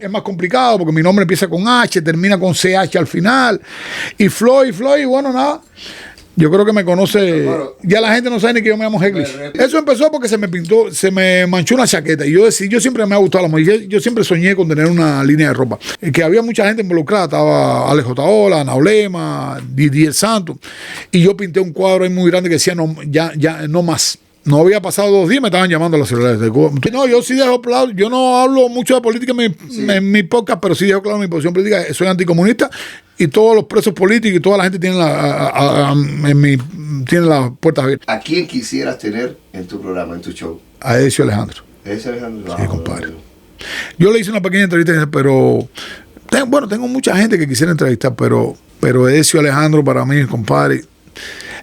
Es más complicado porque mi nombre empieza con H, termina con CH al final. Y Floyd, bueno, nada. Yo creo que me conoce. Claro. Ya la gente no sabe ni que yo me llamo Heglish. Eso empezó porque se me pintó, se me manchó una chaqueta. Y yo siempre me ha gustado la moda. Yo siempre soñé con tener una línea de ropa. Que había mucha gente involucrada. Estaba Alex J. Ola, Naulema, Didier Santos. Y yo pinté un cuadro ahí muy grande que decía no, ya no más. No había pasado 2 días, me estaban llamando a los celulares. No, yo sí dejo claro, yo no hablo mucho de política en mi podcast, pero sí dejo claro mi posición política. Soy anticomunista y todos los presos políticos y toda la gente tiene las puertas abiertas. ¿A quién quisieras tener en tu programa, en tu show? A Ezio Alejandro. ¿Ezio Alejandro? Sí, compadre. Yo le hice una pequeña entrevista, pero tengo mucha gente que quisiera entrevistar, pero Ezio Alejandro para mí, compadre.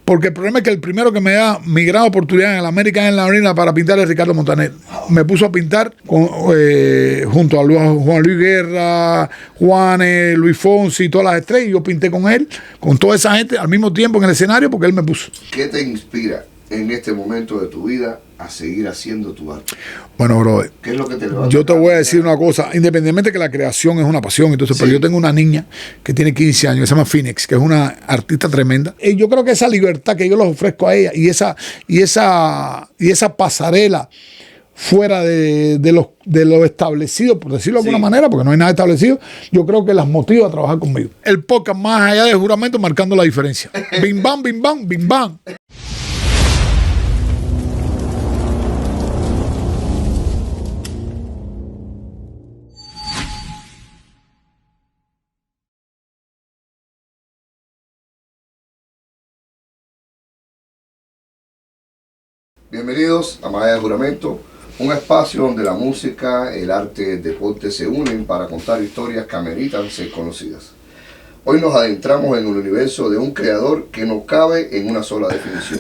Porque el problema es que el primero que me da mi gran oportunidad en el América en la Arena para pintar es Ricardo Montaner. Me puso a pintar junto a Juan Luis Guerra, Juanes, Luis Fonsi, todas las estrellas. Y yo pinté con él, con toda esa gente al mismo tiempo en el escenario porque él me puso. ¿Qué te inspira en este momento de tu vida a seguir haciendo tu arte? Bueno, brother, ¿qué es lo que te levanta? Yo te voy a decir una cosa, independientemente que la creación es una pasión, entonces, sí. Pero yo tengo una niña que tiene 15 años, que se llama Phoenix, que es una artista tremenda. Y yo creo que esa libertad que yo les ofrezco a ella y esa pasarela fuera de lo establecido, por decirlo de alguna manera, porque no hay nada establecido, yo creo que las motiva a trabajar conmigo. El podcast más allá de juramento marcando la diferencia. Bim bam, bim bam, bim bam. Bienvenidos a Más allá de juramento, un espacio donde la música, el arte, el deporte se unen para contar historias que ameritan ser conocidas. Hoy nos adentramos en el universo de un creador que no cabe en una sola definición.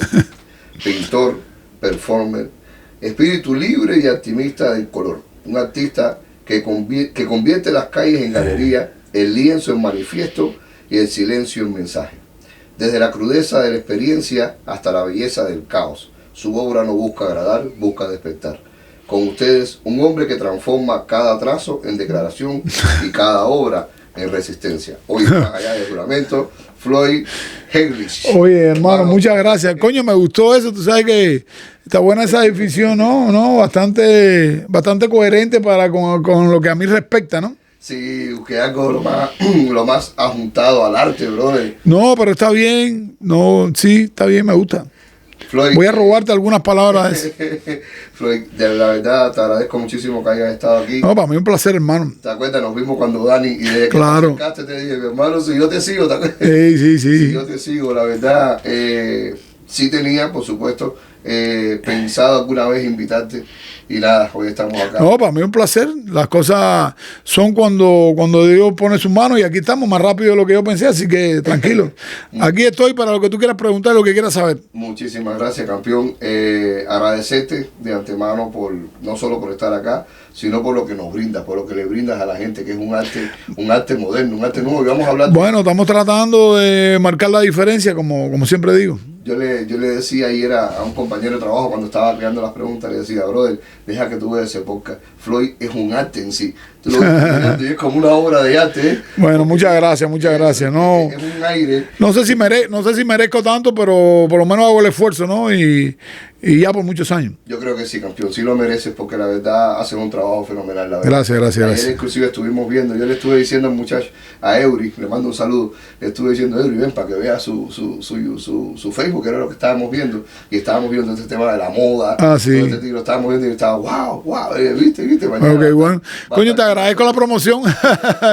Pintor, performer, espíritu libre y optimista del color. Un artista que convierte las calles en galería, el lienzo en manifiesto y el silencio en mensaje. Desde la crudeza de la experiencia hasta la belleza del caos. Su obra no busca agradar, busca despertar. Con ustedes, un hombre que transforma cada trazo en declaración y cada obra en resistencia. Hoy, más allá del juramento, Floyd Heglish. Oye, hermano, muchas gracias. Coño, me gustó eso. Tú sabes que está buena esa definición, ¿no? Bastante coherente con lo que a mí respecta, ¿no? Sí, que algo lo más ajuntado al arte, brother. No, pero está bien. No, sí, está bien, me gusta. Floyd, voy a robarte algunas palabras. Floyd, de la verdad te agradezco muchísimo que hayas estado aquí. No, para mí es un placer, hermano. ¿Te acuerdas? Nos vimos cuando Dani y desde que claro. te acercaste te dije, mi hermano, si yo te sigo, ¿te acuerdas? Sí. Si yo te sigo, la verdad, sí tenía, por supuesto, pensado alguna vez invitarte. Y nada, hoy estamos acá. No, para mí es un placer. Las cosas son cuando Dios pone su mano y aquí estamos más rápido de lo que yo pensé, así que tranquilo. Aquí estoy para lo que tú quieras preguntar, lo que quieras saber. Muchísimas gracias, campeón. Agradecerte de antemano no solo por estar acá, sino por lo que nos brindas, por lo que le brindas a la gente, que es un arte moderno, un arte nuevo. Y vamos a hablar. Bueno, estamos tratando de marcar la diferencia, como siempre digo. Yo le decía ayer a un compañero de trabajo cuando estaba creando las preguntas, le decía, brother, deja que tú veas ese podcast. Floyd es un arte en sí. Tú lo ves y es como una obra de arte, ¿eh? Bueno, muchas gracias. No, es un aire. No sé si merezco tanto, pero por lo menos hago el esfuerzo, ¿no? Y ya por muchos años. Yo creo que sí, campeón. Sí lo mereces porque la verdad hacen un trabajo fenomenal, la verdad. Gracias. Ayer inclusive estuvimos viendo, yo le estuve diciendo al muchacho, a Eury, le mando un saludo, le estuve diciendo, Eury, ven para que vea su Facebook, que era lo que estábamos viendo, y estábamos viendo este tema de la moda. Sí. Todo este tío, lo estábamos viendo y estaba, wow, ¿viste? Mañana, ok, bueno. Coño, te agradezco la promoción.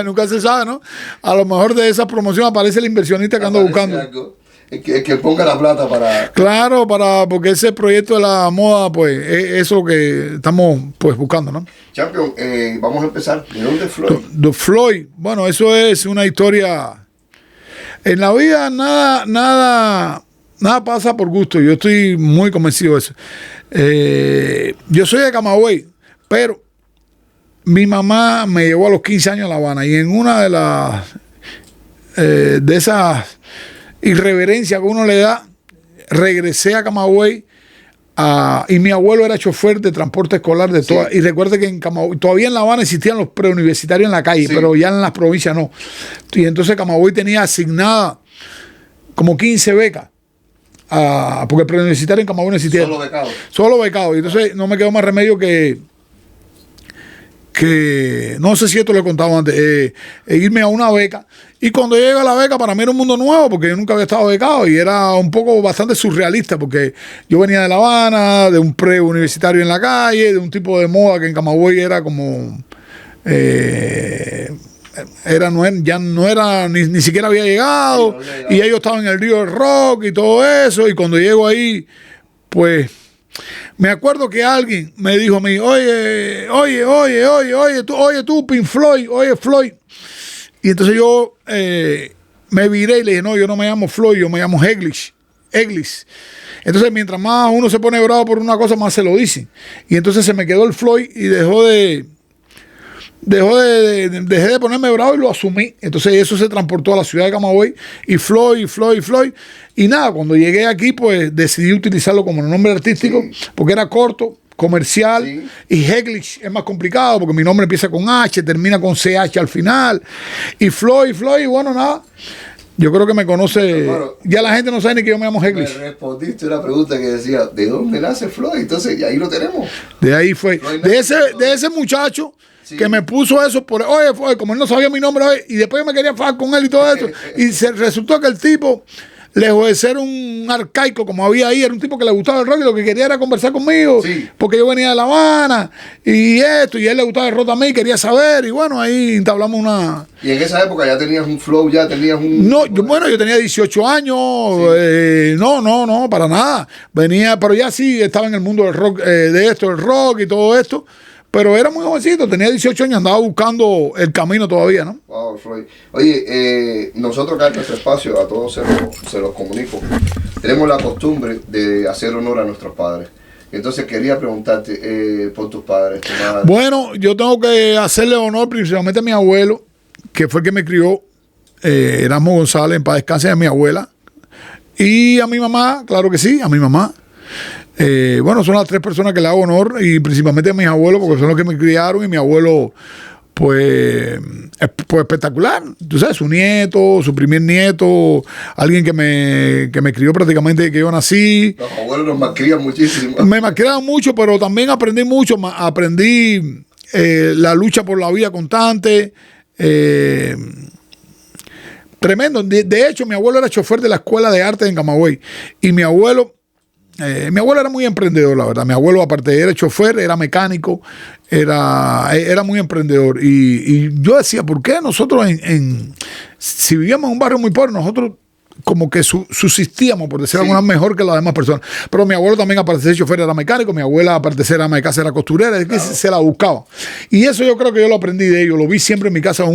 Nunca se sabe, ¿no? A lo mejor de esa promoción aparece el inversionista que ando buscando. Algo. El que ponga la plata para... Claro, porque ese proyecto de la moda, pues, es eso que estamos, pues, buscando, ¿no? Champion, vamos a empezar. ¿De dónde es Floyd? De Floyd, bueno, eso es una historia... En la vida nada pasa por gusto. Yo estoy muy convencido de eso. Yo soy de Camagüey, pero mi mamá me llevó a los 15 años a La Habana y en una de esas irreverencias que uno le da, regresé a Camagüey y mi abuelo era chofer de transporte escolar de toda. Sí. Y recuerde que en Camagüey, todavía en La Habana existían los preuniversitarios en la calle, sí, pero ya en las provincias no. Y entonces Camagüey tenía asignada como 15 becas. Porque el preuniversitario en Camagüey no existía. Solo becado. Solo becado. Y entonces no me quedó más remedio que no sé si esto lo he contado antes, irme a una beca. Y cuando llegué a la beca, para mí era un mundo nuevo, porque yo nunca había estado becado y era un poco bastante surrealista, porque yo venía de La Habana, de un preuniversitario en la calle, de un tipo de moda que en Camagüey era como... ya no era, ni siquiera había llegado, y ellos estaban en el Río del Rock y todo eso. Y cuando llego ahí, pues... Me acuerdo que alguien me dijo a mí, oye, tú, Pink Floyd, oye, Floyd. Y entonces yo me viré y le dije, no, yo no me llamo Floyd, yo me llamo Eglish. Entonces, mientras más uno se pone bravo por una cosa, más se lo dicen. Y entonces se me quedó el Floyd y dejé de ponerme bravo y lo asumí. Entonces eso se transportó a la ciudad de Camagüey y Floyd. Y nada, cuando llegué aquí, pues decidí utilizarlo como nombre artístico, sí, porque era corto, comercial, sí, y Eglish es más complicado porque mi nombre empieza con H, termina con CH al final. Y Floyd, bueno, nada. Yo creo que me conoce. Claro, ya la gente no sabe ni que yo me llamo Eglish. Me respondiste una pregunta que decía, ¿de dónde nace Floyd? Entonces, y ahí lo tenemos. De ahí fue. De ese muchacho, sí, que me puso eso por, oye, como él no sabía mi nombre, oye, y después yo me quería fajar con él y todo eso. Y resultó que el tipo, lejos de ser un arcaico como había ahí, era un tipo que le gustaba el rock y lo que quería era conversar conmigo, sí, porque yo venía de La Habana y esto, y a él le gustaba el rock también, quería saber, y bueno, ahí entablamos una... ¿Y en esa época ya tenías un flow, ya tenías un...? No, yo tenía 18 años, sí, no, para nada. Venía, pero ya sí estaba en el mundo del rock, del rock y todo esto. Pero era muy jovencito, tenía 18 años, andaba buscando el camino todavía, ¿no? Wow, Floyd. Oye, nosotros acá en nuestro espacio, a todos se los comunico, tenemos la costumbre de hacer honor a nuestros padres. Entonces quería preguntarte por tus padres, tu madre. Bueno, yo tengo que hacerle honor principalmente a mi abuelo, que fue el que me crió, Erasmo González, en paz descanse, a mi abuela. Y a mi mamá, claro que sí, a mi mamá. Bueno, son las tres personas que le hago honor, y principalmente a mis abuelos, porque son los que me criaron, y mi abuelo, pues espectacular. Tú sabes, su nieto, su primer nieto, alguien que me crió prácticamente desde que yo nací. Los abuelos nos malcrian muchísimo. Me malcriaban mucho, pero también aprendí mucho. Aprendí la lucha por la vida constante. Tremendo. De hecho, mi abuelo era chofer de la Escuela de Arte en Camagüey, y mi abuelo era muy emprendedor, la verdad. Mi abuelo, aparte de era chofer, era mecánico, era muy emprendedor. Y yo decía, ¿por qué nosotros si vivíamos en un barrio muy pobre, nosotros como que subsistíamos, por decir alguna, mejor que las demás personas? Pero mi abuelo también, aparte de ser chofer, era mecánico. Mi abuela, aparte de ser ama de casa, era costurera. Es que se la buscaba. Y eso yo creo que yo lo aprendí de ellos. Lo vi siempre en mi casa,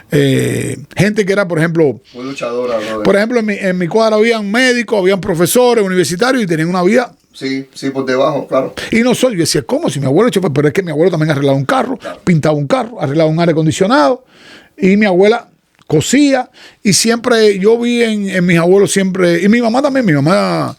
gente que era, por ejemplo... Muy luchadora, ¿no? Por ejemplo, en mi cuadra habían médicos, habían profesores universitarios y tenían una vida... Sí, por debajo, claro. Y no soy, yo decía, ¿cómo? Si mi abuelo es chofer, pero es que mi abuelo también arreglaba un carro, claro, pintaba un carro, arreglaba un aire acondicionado, y mi abuela cosía, y siempre, yo vi en mis abuelos siempre, y mi mamá también, mi mamá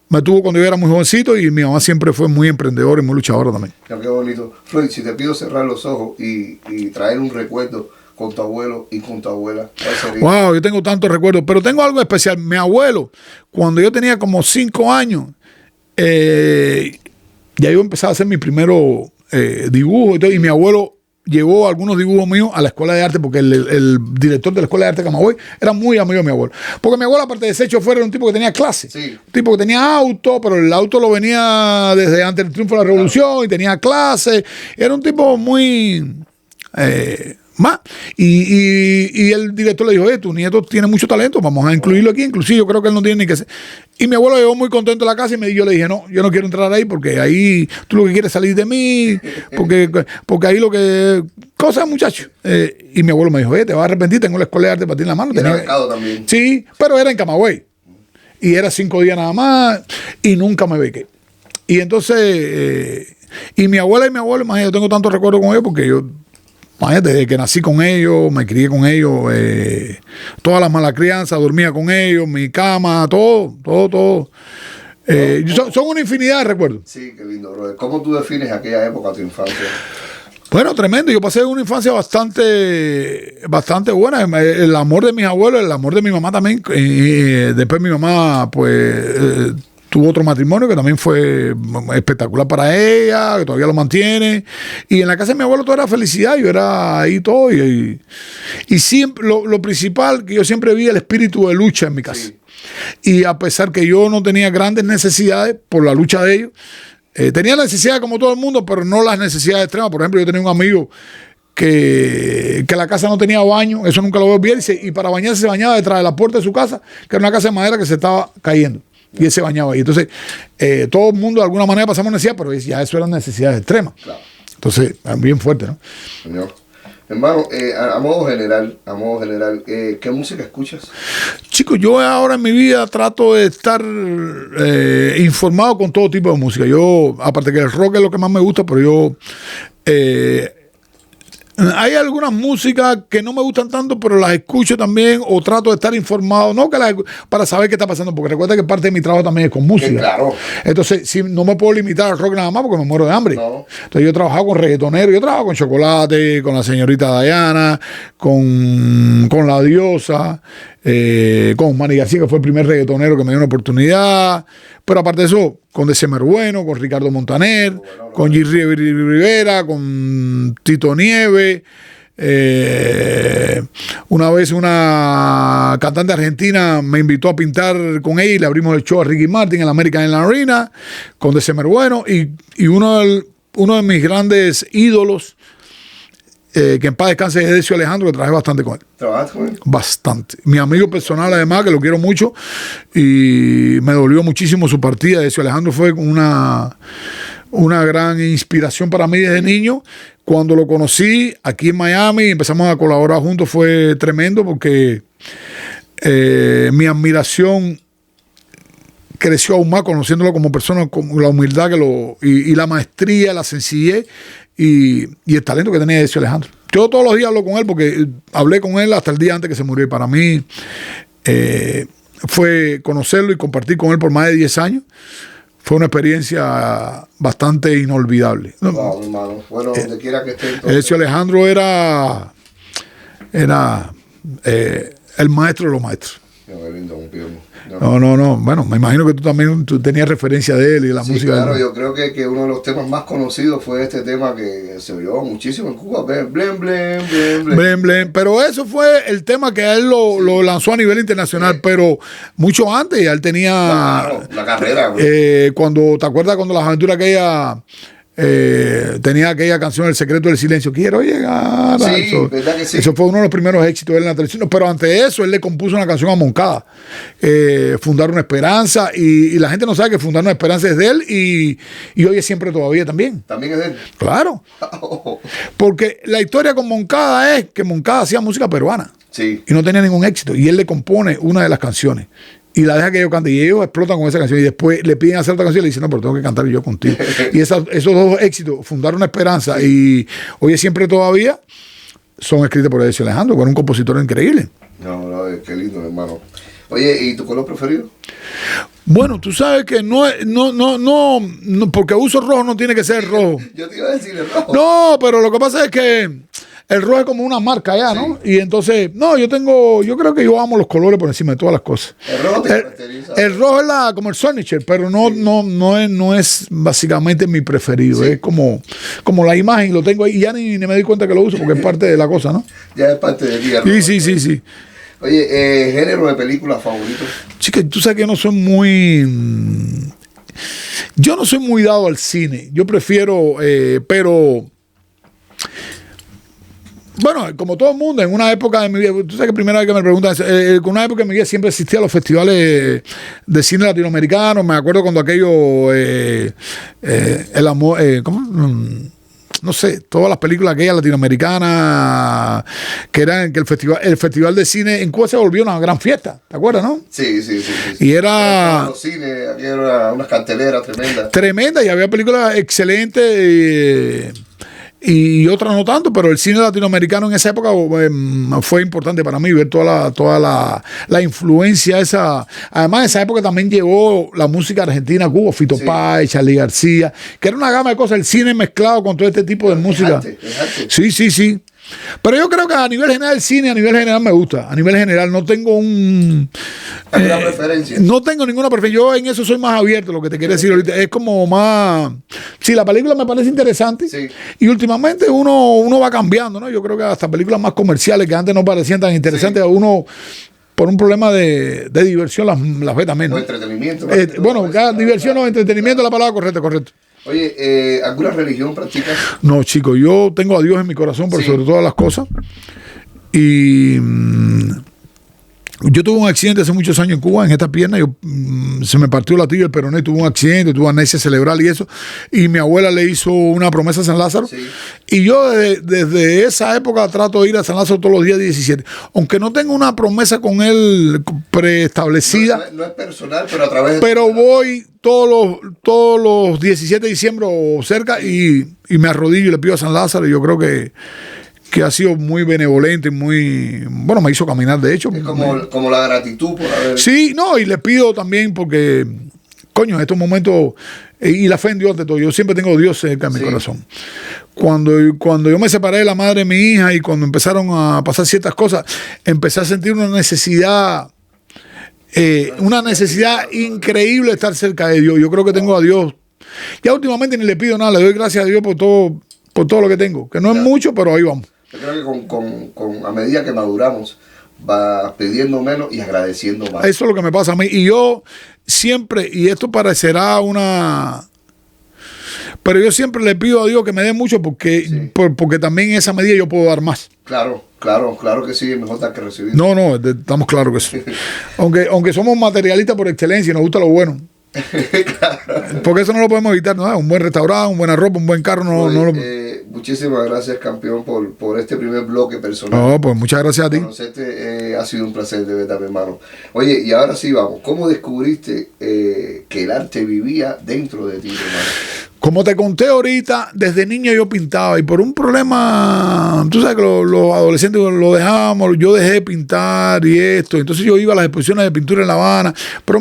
me tuvo cuando yo era muy jovencito, y mi mamá siempre fue muy emprendedora y muy luchadora también. Ya, qué bonito. Floyd, si te pido cerrar los ojos y traer un recuerdo con tu abuelo y con tu abuela, ¿cuál sería? Wow, yo tengo tantos recuerdos, pero tengo algo especial. Mi abuelo, cuando yo tenía como 5 años, ya yo empezaba a hacer mi primero dibujo y mi abuelo llevó algunos dibujos míos a la escuela de arte, porque el director de la escuela de arte de Camagüey era muy amigo de mi abuelo. Porque mi abuelo, aparte de ser chofer, era un tipo que tenía clase. Sí. Un tipo que tenía auto, pero el auto lo venía desde antes del triunfo de la revolución, claro, y tenía clase. Era un tipo muy... más. Y el director le dijo, tu nieto tiene mucho talento, vamos a incluirlo aquí. Inclusive yo creo que él no tiene ni que ser. Y mi abuelo llegó muy contento a la casa y yo le dije, no, yo no quiero entrar ahí, porque ahí tú lo que quieres es salir de mí, porque ahí lo que... Cosas, muchacho. Y mi abuelo me dijo, te vas a arrepentir, tengo la escuela de arte para ti en la mano. Y mercado también. Sí, pero era en Camagüey. Y era 5 días nada más y nunca me bequé. Y entonces, y mi abuela y mi abuelo, imagínate, yo tengo tantos recuerdos con ellos, porque yo... Imagínate, desde que nací con ellos, me crié con ellos, todas las malas crianzas, dormía con ellos, mi cama, todo. Son una infinidad de recuerdos. Sí, qué lindo, brother. ¿Cómo tú defines aquella época, tu infancia? Bueno, tremendo. Yo pasé una infancia bastante buena. El amor de mis abuelos, el amor de mi mamá también. Después mi mamá, pues, tuvo otro matrimonio que también fue espectacular para ella, que todavía lo mantiene. Y en la casa de mi abuelo todo era felicidad. Yo era ahí todo. Y siempre, lo principal, que yo siempre vi el espíritu de lucha en mi casa. Sí. Y a pesar que yo no tenía grandes necesidades por la lucha de ellos, tenía necesidades como todo el mundo, pero no las necesidades extremas. Por ejemplo, yo tenía un amigo que la casa no tenía baño, eso nunca lo veo bien, y para bañarse se bañaba detrás de la puerta de su casa, que era una casa de madera que se estaba cayendo. Y él se bañaba ahí. Entonces, todo el mundo de alguna manera pasamos necesidad, pero ya eso eran necesidades extremas. Claro. Entonces, bien fuerte, ¿no? Señor. Hermano, a modo general, ¿qué música escuchas? Chicos, yo ahora en mi vida trato de estar informado con todo tipo de música. Yo, aparte que el rock es lo que más me gusta, pero yo... hay algunas músicas que no me gustan tanto, pero las escucho también o trato de estar informado, no que para saber qué está pasando, porque recuerda que parte de mi trabajo también es con música. Claro. Entonces, si no me puedo limitar al rock nada más porque me muero de hambre. No. Entonces, yo he trabajado con reggaetoneros, yo he trabajado con Chocolate, con la señorita Diana, con La Diosa, con Manny García, que fue el primer reggaetonero que me dio una oportunidad. Pero aparte de eso, con December Bueno, con Ricardo Montaner, con Jerry Rivera, con Tito Nieves. Una vez una cantante argentina me invitó a pintar con ella y le abrimos el show a Ricky Martin en la American en la Arena, con December Bueno. Y uno de mis grandes ídolos, que en paz descanse, es Decio Alejandro, que trabajé bastante con él. ¿Trabajaste con él? Bastante. Mi amigo personal, además, que lo quiero mucho, y me dolió muchísimo su partida. Decio Alejandro fue una gran inspiración para mí desde niño. Cuando lo conocí aquí en Miami y empezamos a colaborar juntos, fue tremendo porque mi admiración creció aún más conociéndolo como persona, con la humildad y la maestría, la sencillez y el talento que tenía Decio Alejandro. Yo todos los días hablo con él porque hablé con él hasta el día antes que se murió, y para mí fue conocerlo y compartir con él por más de 10 años. Fue una experiencia bastante inolvidable. Wow, hermano. Bueno, donde quiera que esté. Decio Alejandro era el maestro de los maestros. Qué lindo, un piojo. No. Bueno, me imagino que tú tenías referencia de él y de la música. Claro, yo creo que uno de los temas más conocidos fue este tema que se oyó muchísimo en Cuba. Blem, blem, blem, blem, blem. Pero eso fue el tema que a él lo lanzó a nivel internacional, pero mucho antes ya él tenía... Claro, la carrera. Cuando, ¿te acuerdas cuando las aventuras aquella... tenía aquella canción El secreto del silencio, quiero llegar sí, eso, ¿verdad que sí? Eso fue uno de los primeros éxitos de él en la televisión, pero antes de eso él le compuso una canción a Moncada, Fundar una Esperanza, y la gente no sabe que Fundar una Esperanza es de él, y hoy es Siempre Todavía también es de él, claro. Porque la historia con Moncada es que Moncada hacía música peruana, sí, y no tenía ningún éxito, y él le compone una de las canciones y la deja que yo cante, y ellos explotan con esa canción, y después le piden hacer otra canción y le dicen, no, pero tengo que cantar yo contigo. Y esos dos éxitos, Fundar una Esperanza y Hoy es Siempre Todavía, son escritos por Decio Alejandro, que era un compositor increíble. No, qué lindo, hermano. Oye, ¿y tu color preferido? Bueno, tú sabes que no, porque uso rojo no tiene que ser rojo. Yo te iba a decir el rojo. No, pero lo que pasa es que el rojo es como una marca ya, ¿no? Sí. Y entonces, yo creo que yo amo los colores por encima de todas las cosas. El rojo te caracteriza. El rojo es como el Signature, pero no es básicamente mi preferido. Sí. Es como la imagen, lo tengo ahí y ya ni me doy cuenta que lo uso porque es parte de la cosa, ¿no? Ya es parte de ti. Sí. Oye, género de películas favoritos. Chica, tú sabes que yo no soy muy dado al cine. Yo prefiero, pero... Bueno, como todo el mundo, en una época de mi vida, tú sabes que primera vez que me preguntan, en una época de mi vida siempre existía los festivales de cine latinoamericano. Me acuerdo cuando aquello, el amor, ¿cómo? No sé, todas las películas aquellas latinoamericanas, que el festival de cine en Cuba se volvió una gran fiesta, ¿te acuerdas, no? Sí. Y era... Los cines, aquí era unas carteleras tremendas. Tremenda, y había películas excelentes. y otras no tanto, pero el cine latinoamericano en esa época fue importante para mí ver toda la influencia esa. Además, en esa época también llegó la música argentina a Cuba, Fito Páez, Charly García, que era una gama de cosas, el cine mezclado con todo este tipo de música. Sí. Pero yo creo que a nivel general el cine, a nivel general me gusta. A nivel general no tengo ¿alguna preferencia? No tengo ninguna preferencia. Yo en eso soy más abierto, lo que te quiero decir ahorita. Es como más... Sí, la película me parece interesante. Sí. Y últimamente uno va cambiando, ¿no? Yo creo que hasta películas más comerciales que antes no parecían tan interesantes, uno... Por un problema de diversión las ve también, ¿no? O entretenimiento. Bueno, diversión o entretenimiento es la palabra correcta. Oye, ¿alguna religión practicas? No, chico, yo tengo a Dios en mi corazón por sobre todas las cosas. Y yo tuve un accidente hace muchos años en Cuba, en esta pierna, se me partió la tibia, el peroné, tuve un accidente, tuve amnesia cerebral y eso, y mi abuela le hizo una promesa a San Lázaro, y yo desde esa época trato de ir a San Lázaro todos los días 17, aunque no tengo una promesa con él preestablecida. No es personal, pero a través de... Pero voy todos los 17 de diciembre o cerca y me arrodillo y le pido a San Lázaro, y yo creo que ha sido muy benevolente, bueno, me hizo caminar, de hecho. Es como la gratitud por haber... Sí, no, y le pido también porque, coño, en estos momentos, y la fe en Dios ante todo, yo siempre tengo a Dios cerca en mi corazón. Cuando yo me separé de la madre de mi hija y cuando empezaron a pasar ciertas cosas, empecé a sentir una necesidad increíble de estar cerca de Dios. Yo creo que tengo a Dios. Ya últimamente ni le pido nada, le doy gracias a Dios por todo lo que tengo, que no es mucho, pero ahí vamos. Yo creo que a medida que maduramos, vas pidiendo menos y agradeciendo más. Eso es lo que me pasa a mí. Y yo siempre, y esto parecerá pero yo siempre le pido a Dios que me dé mucho porque también en esa medida yo puedo dar más. Claro que sí, es mejor dar que recibir. No, estamos claros que sí. aunque somos materialistas por excelencia y nos gusta lo bueno. Claro. Porque eso no lo podemos evitar, ¿no? Un buen restaurante, una buena ropa, un buen carro. Muchísimas gracias, campeón, por este primer bloque personal. No, pues muchas gracias a ti. Conocerte ha sido un placer, de verdad, mi hermano. Oye, y ahora sí vamos. ¿Cómo descubriste que el arte vivía dentro de ti, hermano? Como te conté ahorita, desde niño yo pintaba y por un problema, tú sabes que los adolescentes lo dejábamos, yo dejé de pintar y esto. Entonces yo iba a las exposiciones de pintura en La Habana, pero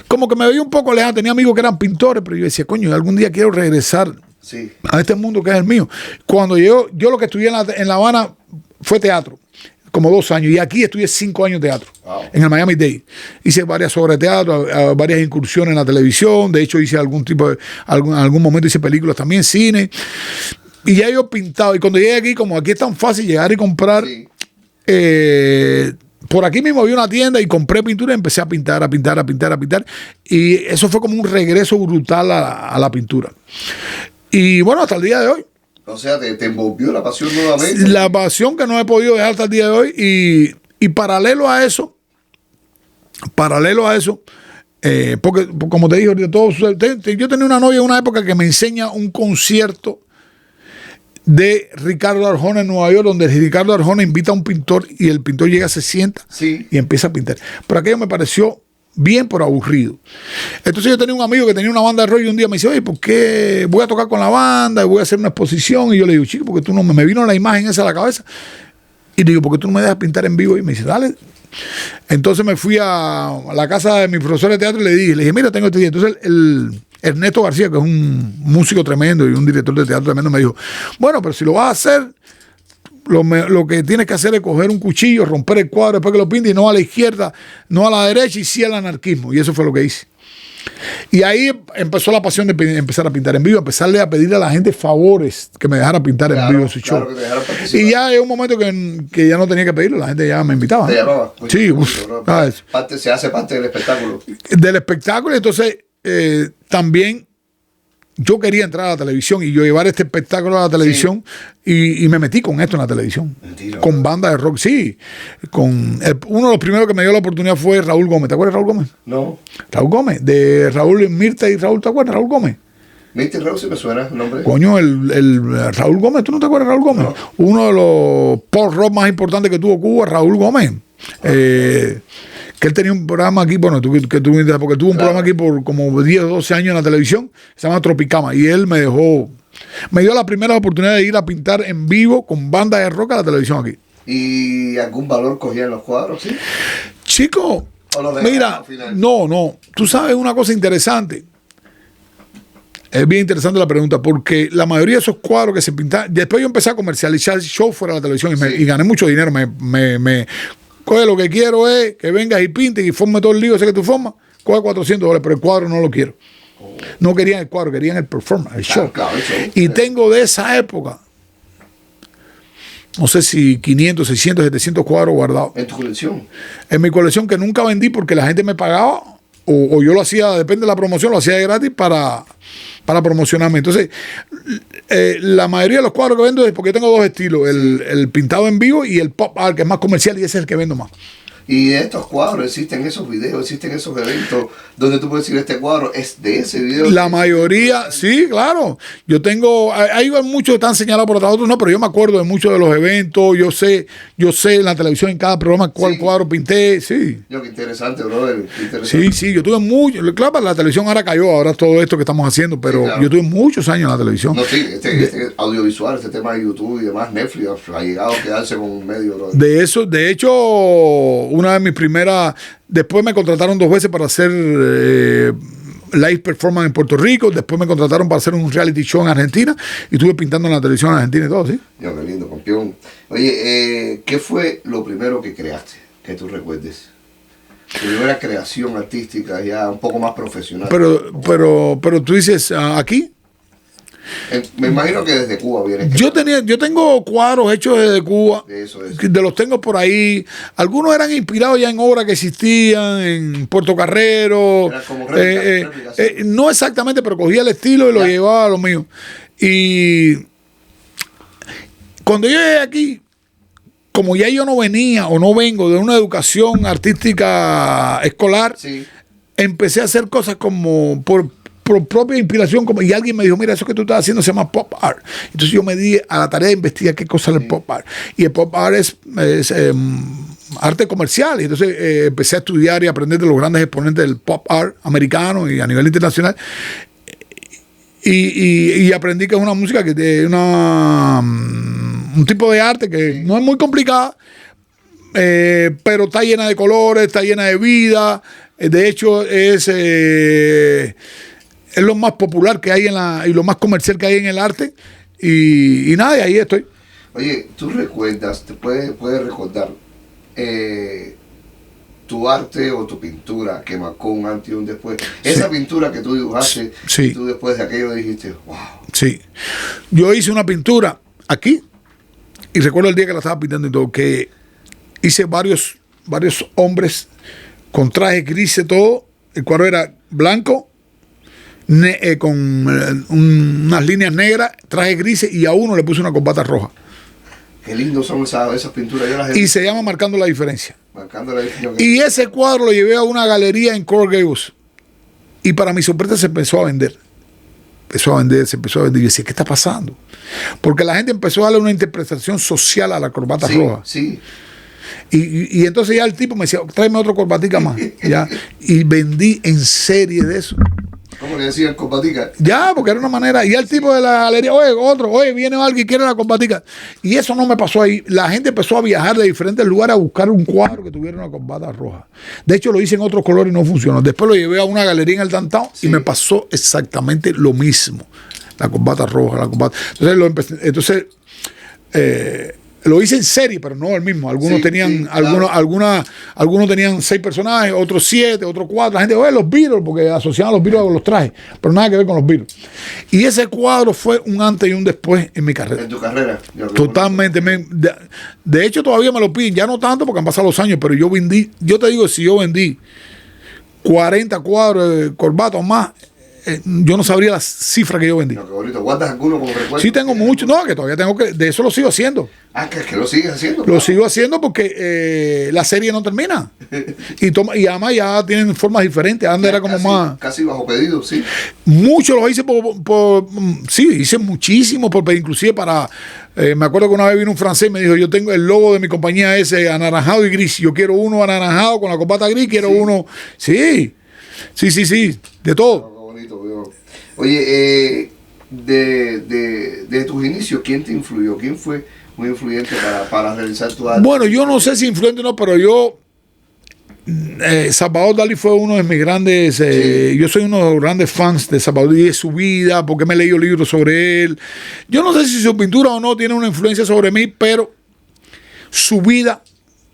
como que me veía un poco lejano. Tenía amigos que eran pintores, pero yo decía, coño, algún día quiero regresar a este mundo que es el mío. Cuando yo lo que estudié en La Habana fue teatro, como 2 años, y aquí estudié 5 años teatro, en el Miami Dade. Hice varias obras de teatro, varias incursiones en la televisión, de hecho hice algún momento hice películas también, cine, y ya yo pintaba, y cuando llegué aquí, como aquí es tan fácil llegar y comprar, por aquí mismo había una tienda y compré pintura y empecé a pintar, y eso fue como un regreso brutal a la pintura. Y bueno, hasta el día de hoy. O sea, te envolvió la pasión nuevamente. La pasión que no he podido dejar hasta el día de hoy. Y paralelo a eso, porque como te dije ahorita, yo tenía una novia en una época que me enseña un concierto de Ricardo Arjona en Nueva York, donde Ricardo Arjona invita a un pintor y el pintor llega, se sienta y empieza a pintar. Pero aquello me pareció bien, pero aburrido. Entonces yo tenía un amigo que tenía una banda de rock y un día me dice, oye, ¿por qué voy a tocar con la banda y voy a hacer una exposición? Y yo le digo, chico, porque tú no me vino la imagen esa a la cabeza. Y le digo, ¿por qué tú no me dejas pintar en vivo? Y me dice, dale. Entonces me fui a la casa de mi profesor de teatro y le dije, mira, tengo este día. Entonces el Ernesto García, que es un músico tremendo y un director de teatro tremendo, me dijo, bueno, pero si lo vas a hacer, lo que tienes que hacer es coger un cuchillo, romper el cuadro después que lo pintes, y no a la izquierda, no a la derecha, y sí al anarquismo. Y eso fue lo que hice. Y ahí empezó la pasión de empezar a pintar en vivo, empezarle a pedirle a la gente favores que me dejara pintar en vivo en su show. Y ya hay un momento que ya no tenía que pedirlo, la gente ya me invitaba. ¿Te llamaba? Sí, se hace parte del espectáculo. Del espectáculo, entonces también yo quería entrar a la televisión y yo llevar este espectáculo a la televisión y me metí con esto en la televisión. Mentira, con bandas de rock, uno de los primeros que me dio la oportunidad fue Raúl Gómez. ¿Te acuerdas de Raúl Gómez? No. Raúl Gómez, de Raúl, Mirta y Raúl, ¿te acuerdas? Raúl Gómez. Mirta y Raúl sí me suena el nombre. Coño, el Raúl Gómez, ¿tú no te acuerdas de Raúl Gómez? No. Uno de los pop rock más importantes que tuvo Cuba, Raúl Gómez. Que él tenía un programa aquí, bueno, porque tuvo un programa aquí por como 10 o 12 años en la televisión, se llama Tropicama, y él me dejó me dio la primera oportunidad de ir a pintar en vivo con banda de rock a la televisión aquí. ¿Y algún valor cogían los cuadros, sí? Chico, mira, no. Tú sabes una cosa interesante. Es bien interesante la pregunta, porque la mayoría de esos cuadros que se pintaban, después yo empecé a comercializar show fuera de la televisión y gané mucho dinero. Coge, lo que quiero es que vengas y pintes y forme todo el lío ese que tú formas, coge $400, pero el cuadro no lo quiero. No querían el cuadro, querían el performance, el show. Claro, y tengo de esa época, no sé si 500, 600, 700 cuadros guardados. ¿En tu colección? En mi colección, que nunca vendí porque la gente me pagaba, o yo lo hacía, depende de la promoción, lo hacía de gratis para promocionarme. Entonces, la mayoría de los cuadros que vendo es porque tengo dos estilos, el pintado en vivo y el pop art, que es más comercial, y ese es el que vendo más. Y de estos cuadros existen esos videos, existen esos eventos donde tú puedes decir, este cuadro es de ese video. La mayoría, sí, claro. Yo tengo, hay muchos que están señalados por otros, no, pero yo me acuerdo de muchos de los eventos. Yo sé en la televisión, en cada programa, cuál cuadro pinté, sí. Yo, qué interesante, brother. Qué interesante. Sí, yo tuve mucho. Claro, la televisión ahora cayó, ahora todo esto que estamos haciendo, pero sí, claro, yo tuve muchos años en la televisión. No, sí, este audiovisual, este tema de YouTube y demás, Netflix ha llegado a quedarse con un medio, brother. De hecho, una de mis primeras, después me contrataron 2 veces para hacer live performance en Puerto Rico, después me contrataron para hacer un reality show en Argentina y estuve pintando en la televisión en Argentina y todo, ¿sí? Dios, qué lindo, campeón. Oye, ¿qué fue lo primero que creaste, que tú recuerdes? Tu primera creación artística ya un poco más profesional. Pero tú dices, ¿aquí? Me imagino que desde Cuba viene. Yo tengo cuadros hechos desde Cuba. Eso. De los tengo por ahí. Algunos eran inspirados ya en obras que existían en Puerto Carrero. Eran como réplicas, ¿sí? No exactamente, pero cogía el estilo y lo llevaba a lo mío. Y cuando yo llegué aquí, como ya yo no venía o no vengo de una educación artística escolar, sí, empecé a hacer cosas como por propia inspiración, y alguien me dijo, mira, eso que tú estás haciendo se llama pop art. Entonces yo me di a la tarea de investigar qué cosa es el pop art. Y el pop art es arte comercial. Y entonces empecé a estudiar y aprender de los grandes exponentes del pop art americano y a nivel internacional. Y aprendí que es una música que tiene un tipo de arte que no es muy complicada, pero está llena de colores, está llena de vida. De hecho, es lo más popular que hay y lo más comercial que hay en el arte. Y nada, y ahí estoy. Oye, ¿tú recuerdas, te puedes recordar tu arte o tu pintura que marcó un antes y un después? Esa pintura que tú dibujaste, y tú después de aquello dijiste, wow. Sí. Yo hice una pintura aquí, y recuerdo el día que la estaba pintando y todo, que hice varios hombres con traje gris y todo. El cuadro era blanco, con unas líneas negras, traje grises, y a uno le puse una corbata roja. Qué lindos son esas pinturas. Y se llama Marcando la Diferencia. Marcando la Diferencia. Y ese cuadro lo llevé a una galería en Coral Gables. Y para mi sorpresa se empezó a vender. Se empezó a vender. Y yo decía, ¿qué está pasando? Porque la gente empezó a darle una interpretación social a la corbata roja. Sí. Y entonces ya el tipo me decía, tráeme otro corbatica más. ¿Ya? Y vendí en serie de eso. ¿Cómo le decían corbatica? Ya, porque era una manera. Y el tipo de la galería, viene alguien y quiere la corbatica. Y eso no me pasó ahí. La gente empezó a viajar de diferentes lugares a buscar un cuadro que tuviera una corbata roja. De hecho, lo hice en otros colores y no funcionó. Después lo llevé a una galería en el downtown y me pasó exactamente lo mismo. La corbata roja, la corbata. Entonces, lo hice en serie, pero no el mismo. Algunos tenían, claro, algunos tenían 6 personajes, otros 7, otros 4. La gente, los Beatles, porque asociaban a los Beatles con los trajes, pero nada que ver con los Beatles. Y ese cuadro fue un antes y un después en mi carrera. ¿En tu carrera? Totalmente. De hecho, todavía me lo piden, ya no tanto porque han pasado los años, pero yo te digo, si yo vendí 40 cuadros de corbata o más, yo no sabría las cifras que yo vendí. No, qué bonito. ¿Guardas alguno como recuerdo? Sí, tengo mucho. No, que todavía tengo que... De eso lo sigo haciendo. Ah, que lo sigues haciendo. Lo sigo haciendo porque la serie no termina. Y además ya tienen formas diferentes. Antes era como más... Casi bajo pedido, sí. Muchos los hice sí, hice muchísimo por pedido. Inclusive para... me acuerdo que una vez vino un francés y me dijo, yo tengo el logo de mi compañía ese anaranjado y gris. Yo quiero uno anaranjado con la corbata gris. Quiero uno... Sí. De todo. Oye, de tus inicios, ¿quién te influyó? ¿Quién fue muy influyente para realizar tu arte? Bueno, yo no sé si influyente o no, pero yo, Salvador Dalí fue uno de mis grandes, Sí. yo soy uno de los grandes fans de Salvador y de su vida, porque me he leído libros sobre él. Yo no sé si su pintura o no tiene una influencia sobre mí, pero su vida,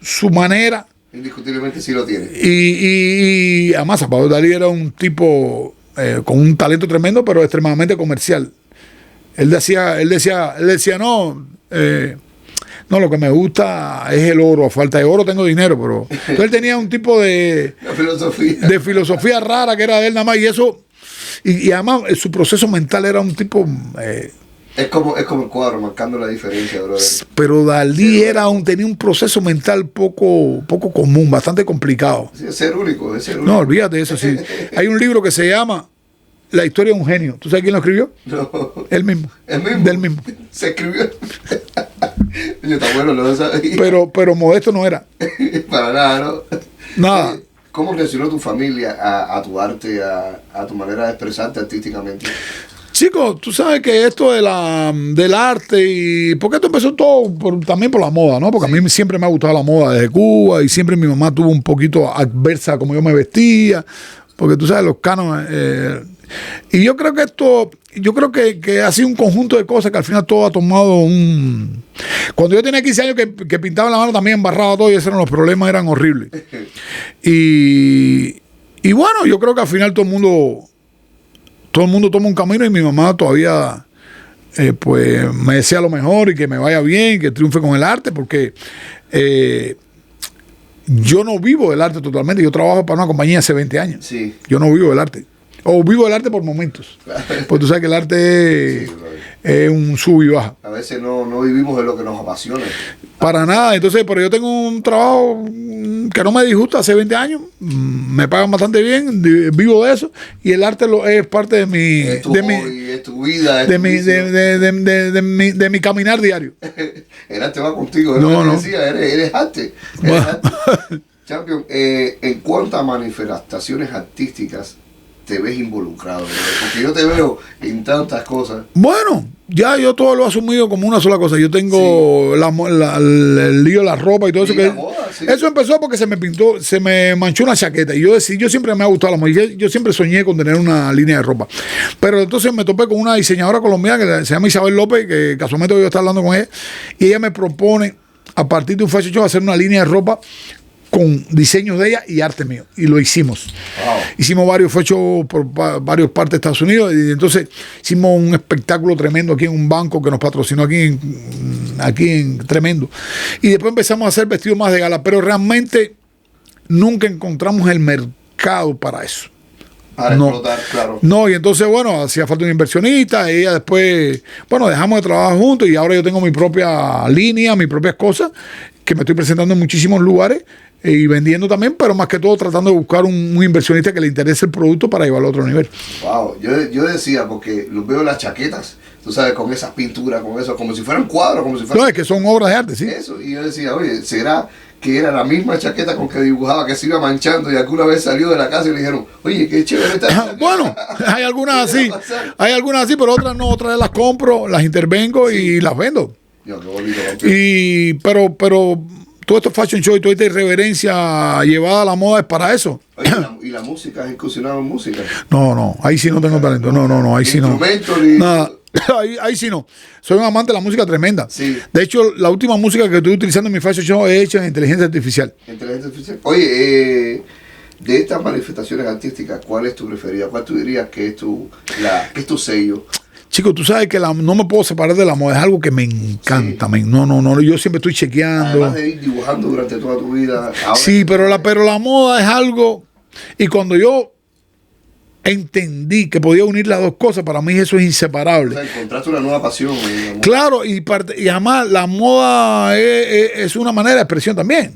su manera, Indiscutiblemente sí lo tiene. y además Salvador Dalí era un tipo con un talento tremendo, pero extremadamente comercial. Él decía, no, no, lo que me gusta es el oro, a falta de oro tengo dinero, pero entonces él tenía un tipo La filosofía. de filosofía rara que era de él nada más, y eso, y además su proceso mental era un tipo, Es como el cuadro, marcando la diferencia, brother. pero Dalí tenía un proceso mental poco común, bastante complicado. Sí, es ser único, es ser único. No, olvídate de eso, sí. Hay un libro que se llama La historia de un genio. ¿Tú sabes quién lo escribió? No. Él mismo. ¿El mismo? Del mismo. Se escribió. Yo está bueno, no lo sabía. Pero modesto no era. Para nada, ¿no? Nada. ¿Cómo reaccionó tu familia a tu arte, a tu manera de expresarte artísticamente? Chicos, tú sabes que esto del arte y... Porque esto empezó todo también por la moda, ¿no? Porque a mí siempre me ha gustado la moda desde Cuba y siempre mi mamá tuvo un poquito adversa como yo me vestía. Porque tú sabes, los cánones... y yo creo que que ha sido un conjunto de cosas que al final todo ha tomado un... Cuando yo tenía 15 años que pintaba la mano también embarraba todo y esos eran los problemas, eran horribles. Y bueno, yo creo que al final todo el mundo toma un camino y mi mamá todavía pues me desea lo mejor y que me vaya bien, que triunfe con el arte, porque yo no vivo del arte totalmente, yo trabajo para una compañía hace 20 años. Sí. Yo no vivo del arte. O vivo del arte por momentos. Porque tú sabes que el arte Sí, es un sub y baja. a veces no vivimos de lo que nos apasiona. Para nada. Entonces, pero yo tengo un trabajo que no me disgusta hace 20 años. Me pagan bastante bien. Vivo de eso. Y el arte es parte de mi... Es tu hobby, es tu vida, es de tu mi, vicio. de mi caminar diario. El arte va contigo, es No, lo que no. decía, eres arte. Eres arte. Champion, en cuanto a manifestaciones artísticas, te ves involucrado, brother? Porque yo te veo en tantas cosas. Bueno, ya yo todo lo he asumido como una sola cosa. Yo tengo el lío de la ropa y todo eso. Y la moda, sí. Eso empezó porque se me manchó una chaqueta. Y yo siempre me ha gustado la moda. Yo siempre soñé con tener una línea de ropa. Pero entonces me topé con una diseñadora colombiana que se llama Isabel López, que casualmente yo estaba hablando con ella. Y ella me propone, a partir de un fashion show, hacer una línea de ropa con diseños de ella y arte mío. Y lo hicimos. Wow. Hicimos varios fechos por varias partes de Estados Unidos y entonces hicimos un espectáculo tremendo aquí en un banco que nos patrocinó aquí en tremendo. Y después empezamos a hacer vestidos más de gala, pero realmente nunca encontramos el mercado para eso. Para No. explotar, claro. No, y entonces, bueno, hacía falta un inversionista, ella después, bueno, dejamos de trabajar juntos y ahora yo tengo mi propia línea, mis propias cosas, que me estoy presentando en muchísimos lugares y vendiendo también, pero más que todo tratando de buscar un inversionista que le interese el producto para llevarlo a otro nivel. Wow, yo decía, porque los veo las chaquetas, tú sabes, con esas pinturas, con eso, como si fueran cuadros, como si No, fueran es que son obras de arte, sí. eso. Y yo decía, oye, ¿será que era la misma chaqueta con que dibujaba, que se iba manchando y alguna vez salió de la casa y le dijeron, oye, qué chévere esta chaqueta? Bueno, hay algunas así, pero otras no, otras las compro, las intervengo y las vendo. Dios, qué bonito, campeón. Pero todo esto fashion show y toda esta irreverencia llevada a la moda es para eso. Oye, ¿y la música? ¿Has incursionado en música? No, ahí sí no tengo talento. No, ahí sí no. Instrumento ni... Nada, ahí sí no. Soy un amante de la música tremenda. Sí. De hecho, la última música que estoy utilizando en mi fashion show es hecha en inteligencia artificial. Inteligencia artificial. Oye, de estas manifestaciones artísticas, ¿cuál es tu preferida? ¿Cuál tú dirías que es que es tu sello? Chicos, tú sabes que no me puedo separar de la moda, es algo que me encanta, Sí. men. No, yo siempre estoy chequeando. Además de ir dibujando durante toda tu vida. Ahora Sí, pero la moda es algo, y cuando yo entendí que podía unir las dos cosas, para mí eso es O inseparable. sea, encontraste una nueva pasión. Digamos. Claro, y además la moda es una manera de expresión también.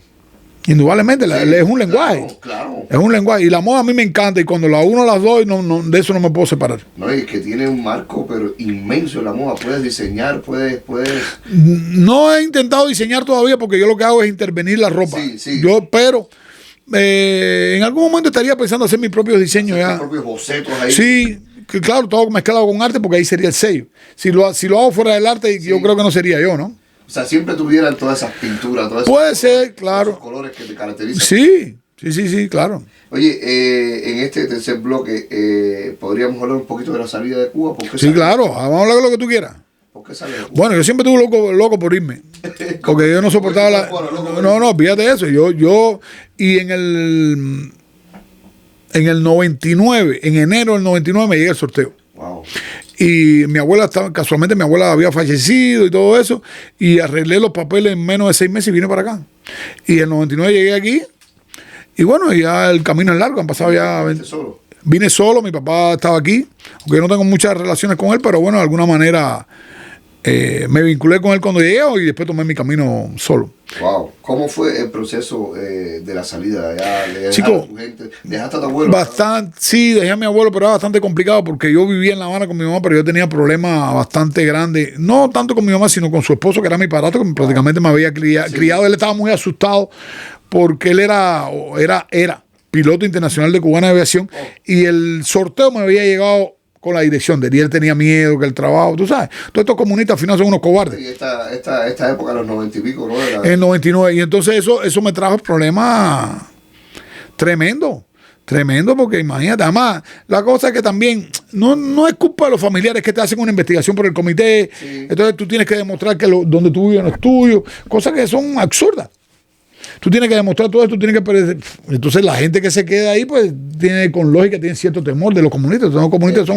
Indudablemente, Sí, es un lenguaje. Claro. Es un lenguaje. Y la moda a mí me encanta. Y cuando la uno las doy, de eso no me puedo separar. No, y que tiene un marco, pero inmenso en la moda. Puedes diseñar, puedes. No he intentado diseñar todavía porque yo lo que hago es intervenir la ropa. Sí. Pero en algún momento estaría pensando hacer mis propios diseños Tus ya. propios bocetos ahí. Sí, que claro, todo mezclado con arte, porque ahí sería el sello. Si lo hago fuera del arte, yo creo que no sería yo, ¿no? O sea, siempre tuvieran todas esas pinturas, todos Puede ser, claro. esos colores que te caracterizan. Sí, claro. Oye, en este tercer bloque, ¿podríamos hablar un poquito de la salida de Cuba? Sí, claro, vamos a hablar de lo que tú quieras. ¿Por qué sale de Cuba? Bueno, yo siempre estuve loco por irme. Porque yo no soportaba la... No, fíjate eso. Y en el 99, en enero del 99 me llega el sorteo. Wow. Y casualmente mi abuela había fallecido y todo eso, y arreglé los papeles en menos de 6 meses y vine para acá. Y en el 99 llegué aquí, y bueno, ya el camino es largo, han pasado ya... ¿Solo? Vine solo, mi papá estaba aquí, aunque yo no tengo muchas relaciones con él, pero bueno, de alguna manera me vinculé con él cuando llegué y después tomé mi camino solo. Wow. ¿Cómo fue el proceso de la salida de allá? Chico, a tu gente? ¿Dejaste a tu abuelo? Bastante, sí, dejé a mi abuelo, pero era bastante complicado porque yo vivía en La Habana con mi mamá, pero yo tenía problemas bastante grandes, no tanto con mi mamá, sino con su esposo, que era mi padrastro, que prácticamente me había criado. Él estaba muy asustado porque él era piloto internacional de Cubana de Aviación, y el sorteo me había llegado con la dirección de él, y él tenía miedo que el trabajo, tú sabes, todos estos comunistas al final son unos cobardes. Y esta época, los 90 y pico, ¿no? En el 99, y entonces eso me trajo problemas tremendo, porque imagínate, además, la cosa es que también no es culpa de los familiares que te hacen una investigación por el comité, entonces tú tienes que demostrar que donde tú vives no es tuyo, cosas que son absurdas. Tú tienes que demostrar todo esto, entonces la gente que se queda ahí, pues con lógica tiene cierto temor de los comunistas. Los comunistas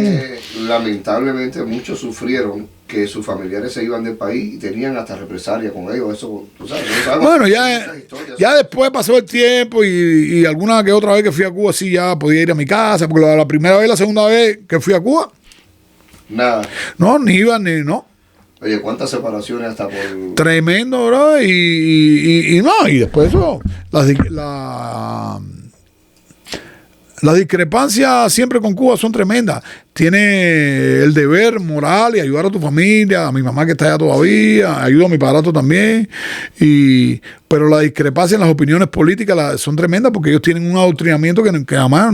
lamentablemente muchos sufrieron que sus familiares se iban del país y tenían hasta represalia con ellos. Eso, tú sabes. Bueno, ya después pasó el tiempo y alguna que otra vez que fui a Cuba sí ya podía ir a mi casa, porque la primera vez, la segunda vez que fui a Cuba, nada. No, ni iba ni no. Oye, ¿cuántas separaciones hasta por...? Tremendo, bro, y después eso, las discrepancias siempre con Cuba son tremendas. Tiene el deber moral y ayudar a tu familia, a mi mamá que está allá todavía, ayudo a mi padrastro también, pero la discrepancia en las opiniones políticas son tremendas porque ellos tienen un adoctrinamiento que además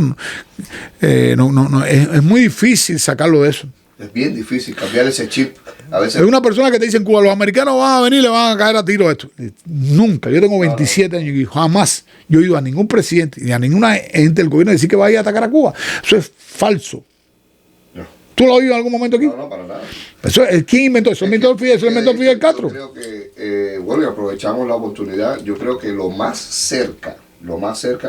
es muy difícil sacarlo de eso. Es bien difícil cambiar ese chip. A veces... Es una persona que te dice en Cuba, los americanos van a venir y le van a caer a tiro esto. Nunca. Yo tengo 27 años y jamás yo he ido a ningún presidente ni a ninguna ente del gobierno a decir que vaya a atacar a Cuba. Eso es falso. No. ¿Tú lo has oído en algún momento aquí? No, para nada. ¿Quién inventó eso? ¿Eso inventó Fidel Castro? Yo creo que, bueno, y aprovechamos la oportunidad. Yo creo que lo más cerca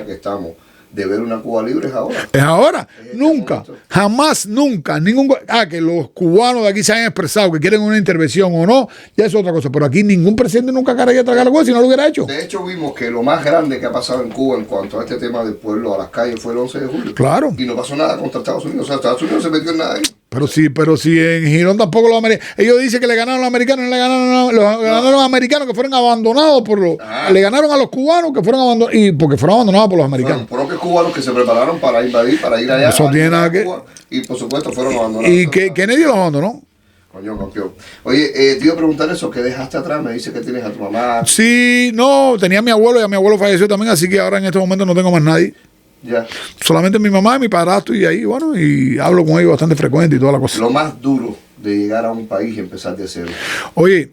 que estamos de ver una Cuba libre es ahora. Es ahora. Nunca. Jamás, nunca. Que los cubanos de aquí se hayan expresado que quieren una intervención o no, ya es otra cosa. Pero aquí ningún presidente nunca quería tragar a Cuba si no lo hubiera hecho. De hecho, vimos que lo más grande que ha pasado en Cuba en cuanto a este tema del pueblo a las calles fue el 11 de julio. Claro. Y no pasó nada contra Estados Unidos. O sea, Estados Unidos se metió en nada ahí. Pero sí en Girón tampoco los americanos. Ellos dicen que le ganaron a los americanos, ganaron a los americanos que fueron abandonados le ganaron a los cubanos que fueron abandonados, y porque fueron abandonados por los americanos. Fueron propios cubanos que se prepararon para invadir, para ir allá. Eso tiene nada que... Y por supuesto fueron abandonados. Y que Kennedy los abandonó. Coño, campeón. Oye, te iba a preguntar eso, ¿qué dejaste atrás? Me dice que tienes a tu mamá. Sí, no, tenía a mi abuelo y a mi abuelo falleció también, así que ahora en este momento no tengo más nadie. Ya. Solamente mi mamá y mi padrastro, y ahí, bueno, y hablo con ellos bastante frecuente y toda la cosa. Lo más duro de llegar a un país y empezar de cero. Oye,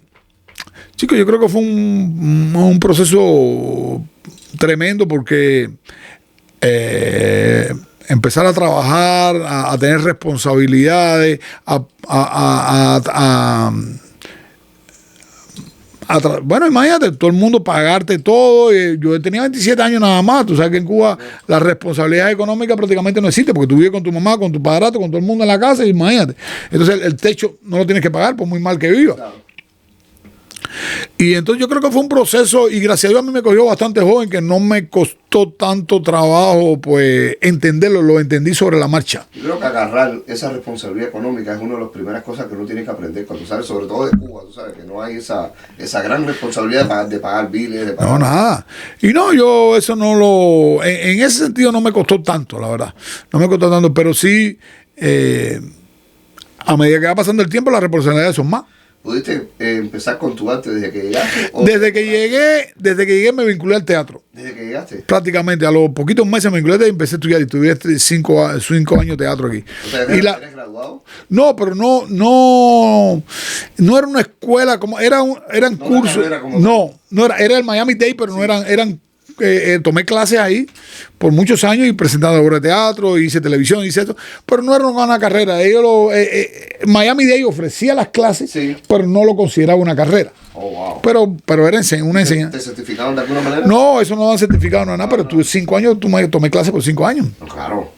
chicos, yo creo que fue un proceso tremendo porque empezar a trabajar, a tener responsabilidades, bueno, imagínate, todo el mundo pagarte todo. Yo tenía 27 años nada más. Tú sabes que en Cuba la responsabilidad económica prácticamente no existe porque tú vives con tu mamá, con tu padrastro, con todo el mundo en la casa, imagínate. Entonces el techo no lo tienes que pagar por muy mal que vivas. Claro. Y entonces yo creo que fue un proceso, y gracias a Dios a mí me cogió bastante joven, que no me costó tanto trabajo pues entenderlo, lo entendí sobre la marcha. Yo creo que agarrar esa responsabilidad económica es una de las primeras cosas que uno tiene que aprender cuando sales, sobre todo de Cuba, tú sabes que no hay esa gran responsabilidad de pagar biles, de pagar... No, nada. Y no, yo eso no lo... En ese sentido no me costó tanto, la verdad. No me costó tanto, pero sí, a medida que va pasando el tiempo, las responsabilidades son más. ¿Pudiste empezar con tu arte desde que llegaste? Desde que llegué me vinculé al teatro. ¿Desde que llegaste? Prácticamente, a los poquitos meses me vinculé y empecé a estudiar. Y estudié 5 años de teatro aquí. O sea, ¿eres graduado? No, pero no era una escuela, como eran cursos. Era el Miami Dade, pero no eran tomé clases ahí por muchos años y presentaba obras de teatro, hice televisión, hice esto, pero no era una carrera. Miami Dade ofrecía las clases, sí, pero no lo consideraba una carrera. Oh, wow. Pero era una enseñanza. ¿Te certificaron de alguna manera? No, eso no dan certificado, no es nada, pero tú 5 años, tomé clases por 5 años. No, claro.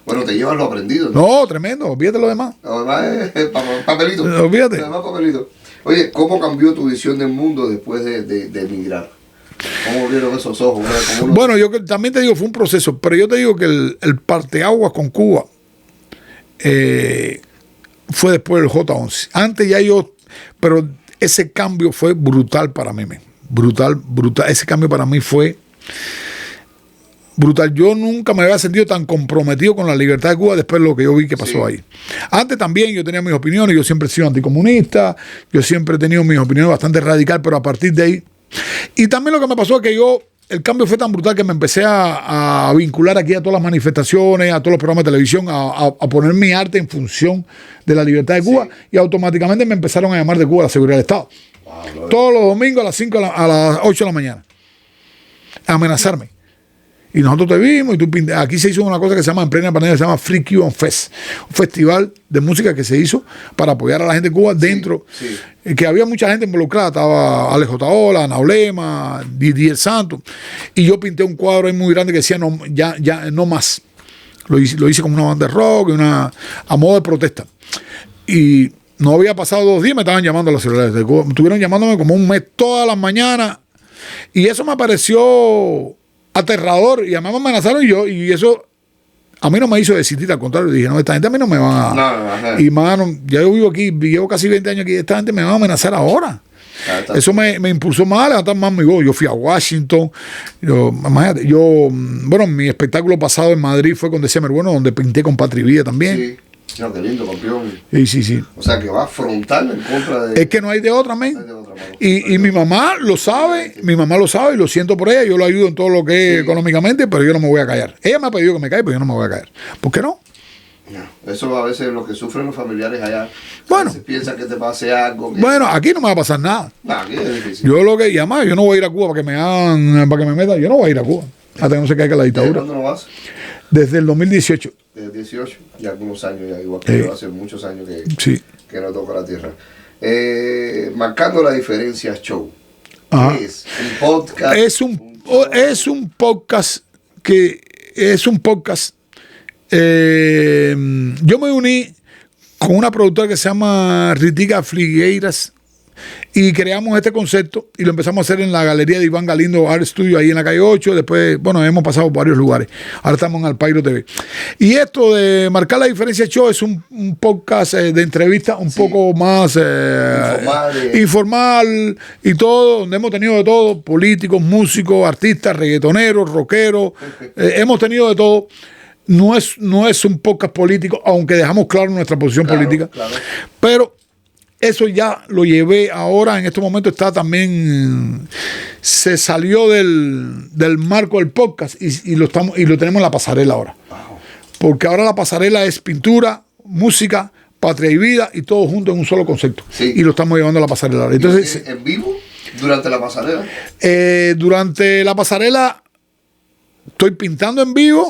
Bueno, te llevas lo aprendido, ¿no? No, tremendo, olvídate lo demás. Lo demás es papelito. Olvídate. Lo demás papelito. Oye, ¿cómo cambió tu visión del mundo después de emigrar? ¿Cómo vieron esos ojos? Bueno, yo también te digo, fue un proceso, pero yo te digo que el parteaguas con Cuba fue después del J-11. Antes ya pero ese cambio fue brutal para mí, brutal. Ese cambio para mí fue brutal. Yo nunca me había sentido tan comprometido con la libertad de Cuba después de lo que yo vi que pasó ahí. Antes también yo tenía mis opiniones, yo siempre he sido anticomunista, yo siempre he tenido mis opiniones bastante radicales, pero a partir de ahí. Y también lo que me pasó es que el cambio fue tan brutal que me empecé a vincular aquí a todas las manifestaciones, a todos los programas de televisión, a poner mi arte en función de la libertad de Cuba, y automáticamente me empezaron a llamar de Cuba a la seguridad del Estado. Wow, todos los domingos a las 5 a las 8 de la mañana. A amenazarme. Y nosotros te vimos y tú aquí se hizo una cosa que se llama en plena pandemia, se llama Free Cuban Fest, un festival de música que se hizo para apoyar a la gente de Cuba dentro, que había mucha gente involucrada, estaba Alex Otaola, Ana Olema, Didier Santos, y yo pinté un cuadro ahí muy grande que decía ya no más. Lo hice como una banda de rock, a modo de protesta. Y no había pasado 2 días, me estaban llamando a las celulares de Cuba, estuvieron llamándome como un mes todas las mañanas, y eso me pareció aterrador, y además me amenazaron y eso a mí no me hizo desistir, al contrario, dije, no, esta gente a mí no me va a... Y mano, ya yo vivo aquí, llevo casi 20 años aquí, esta gente me va a amenazar ahora. Eso me impulsó más a levantar más mi voz. Yo fui a Washington, bueno, mi espectáculo pasado en Madrid fue con December Bueno, donde pinté con Patria y Vida también. Sí. No, qué lindo, campeón. Sí. O sea, que va frontal en contra de... Es que no hay de otra, men. No hay de otra, y mi mamá lo sabe, y lo siento por ella, yo lo ayudo en todo lo que es económicamente, pero yo no me voy a callar. Ella me ha pedido que me calle, pero yo no me voy a callar. ¿Por qué no? No, eso a veces lo que sufren los familiares allá, bueno, a veces piensan que te pase algo. Bueno, aquí no me va a pasar nada. No, aquí es difícil. Y además, yo no voy a ir a Cuba para que me hagan, para que me metan, yo no voy a ir a Cuba, hasta que no se caiga la dictadura. ¿Cuándo no vas? Desde el 2018. Desde el 18, y algunos años ya, igual que yo, hace muchos años que no toco la tierra. Marcando la diferencia show. ¿Qué es? ¿Un podcast? Es un podcast que es un podcast. Yo me uní con una productora que se llama Ritica Fligueiras y creamos este concepto y lo empezamos a hacer en la galería de Iván Galindo Art Studio ahí en la calle 8. Después, bueno, hemos pasado por varios lugares. Ahora estamos en Alpairo TV. Y esto de Marcar la Diferencia Show es un podcast de entrevista un poco más informal y todo, donde hemos tenido de todo: políticos, músicos, artistas, reggaetoneros, rockeros. Hemos tenido de todo. No es un podcast político, aunque dejamos claro nuestra posición política. Claro. Pero eso ya lo llevé ahora, en estos momentos está también, se salió del marco del podcast y lo tenemos en la pasarela ahora. Wow. Porque ahora la pasarela es pintura, música, patria y vida y todo junto en un solo concepto. Sí. Y lo estamos llevando a la pasarela ahora. Entonces, ¿en vivo? ¿Durante la pasarela? Durante la pasarela estoy pintando en vivo,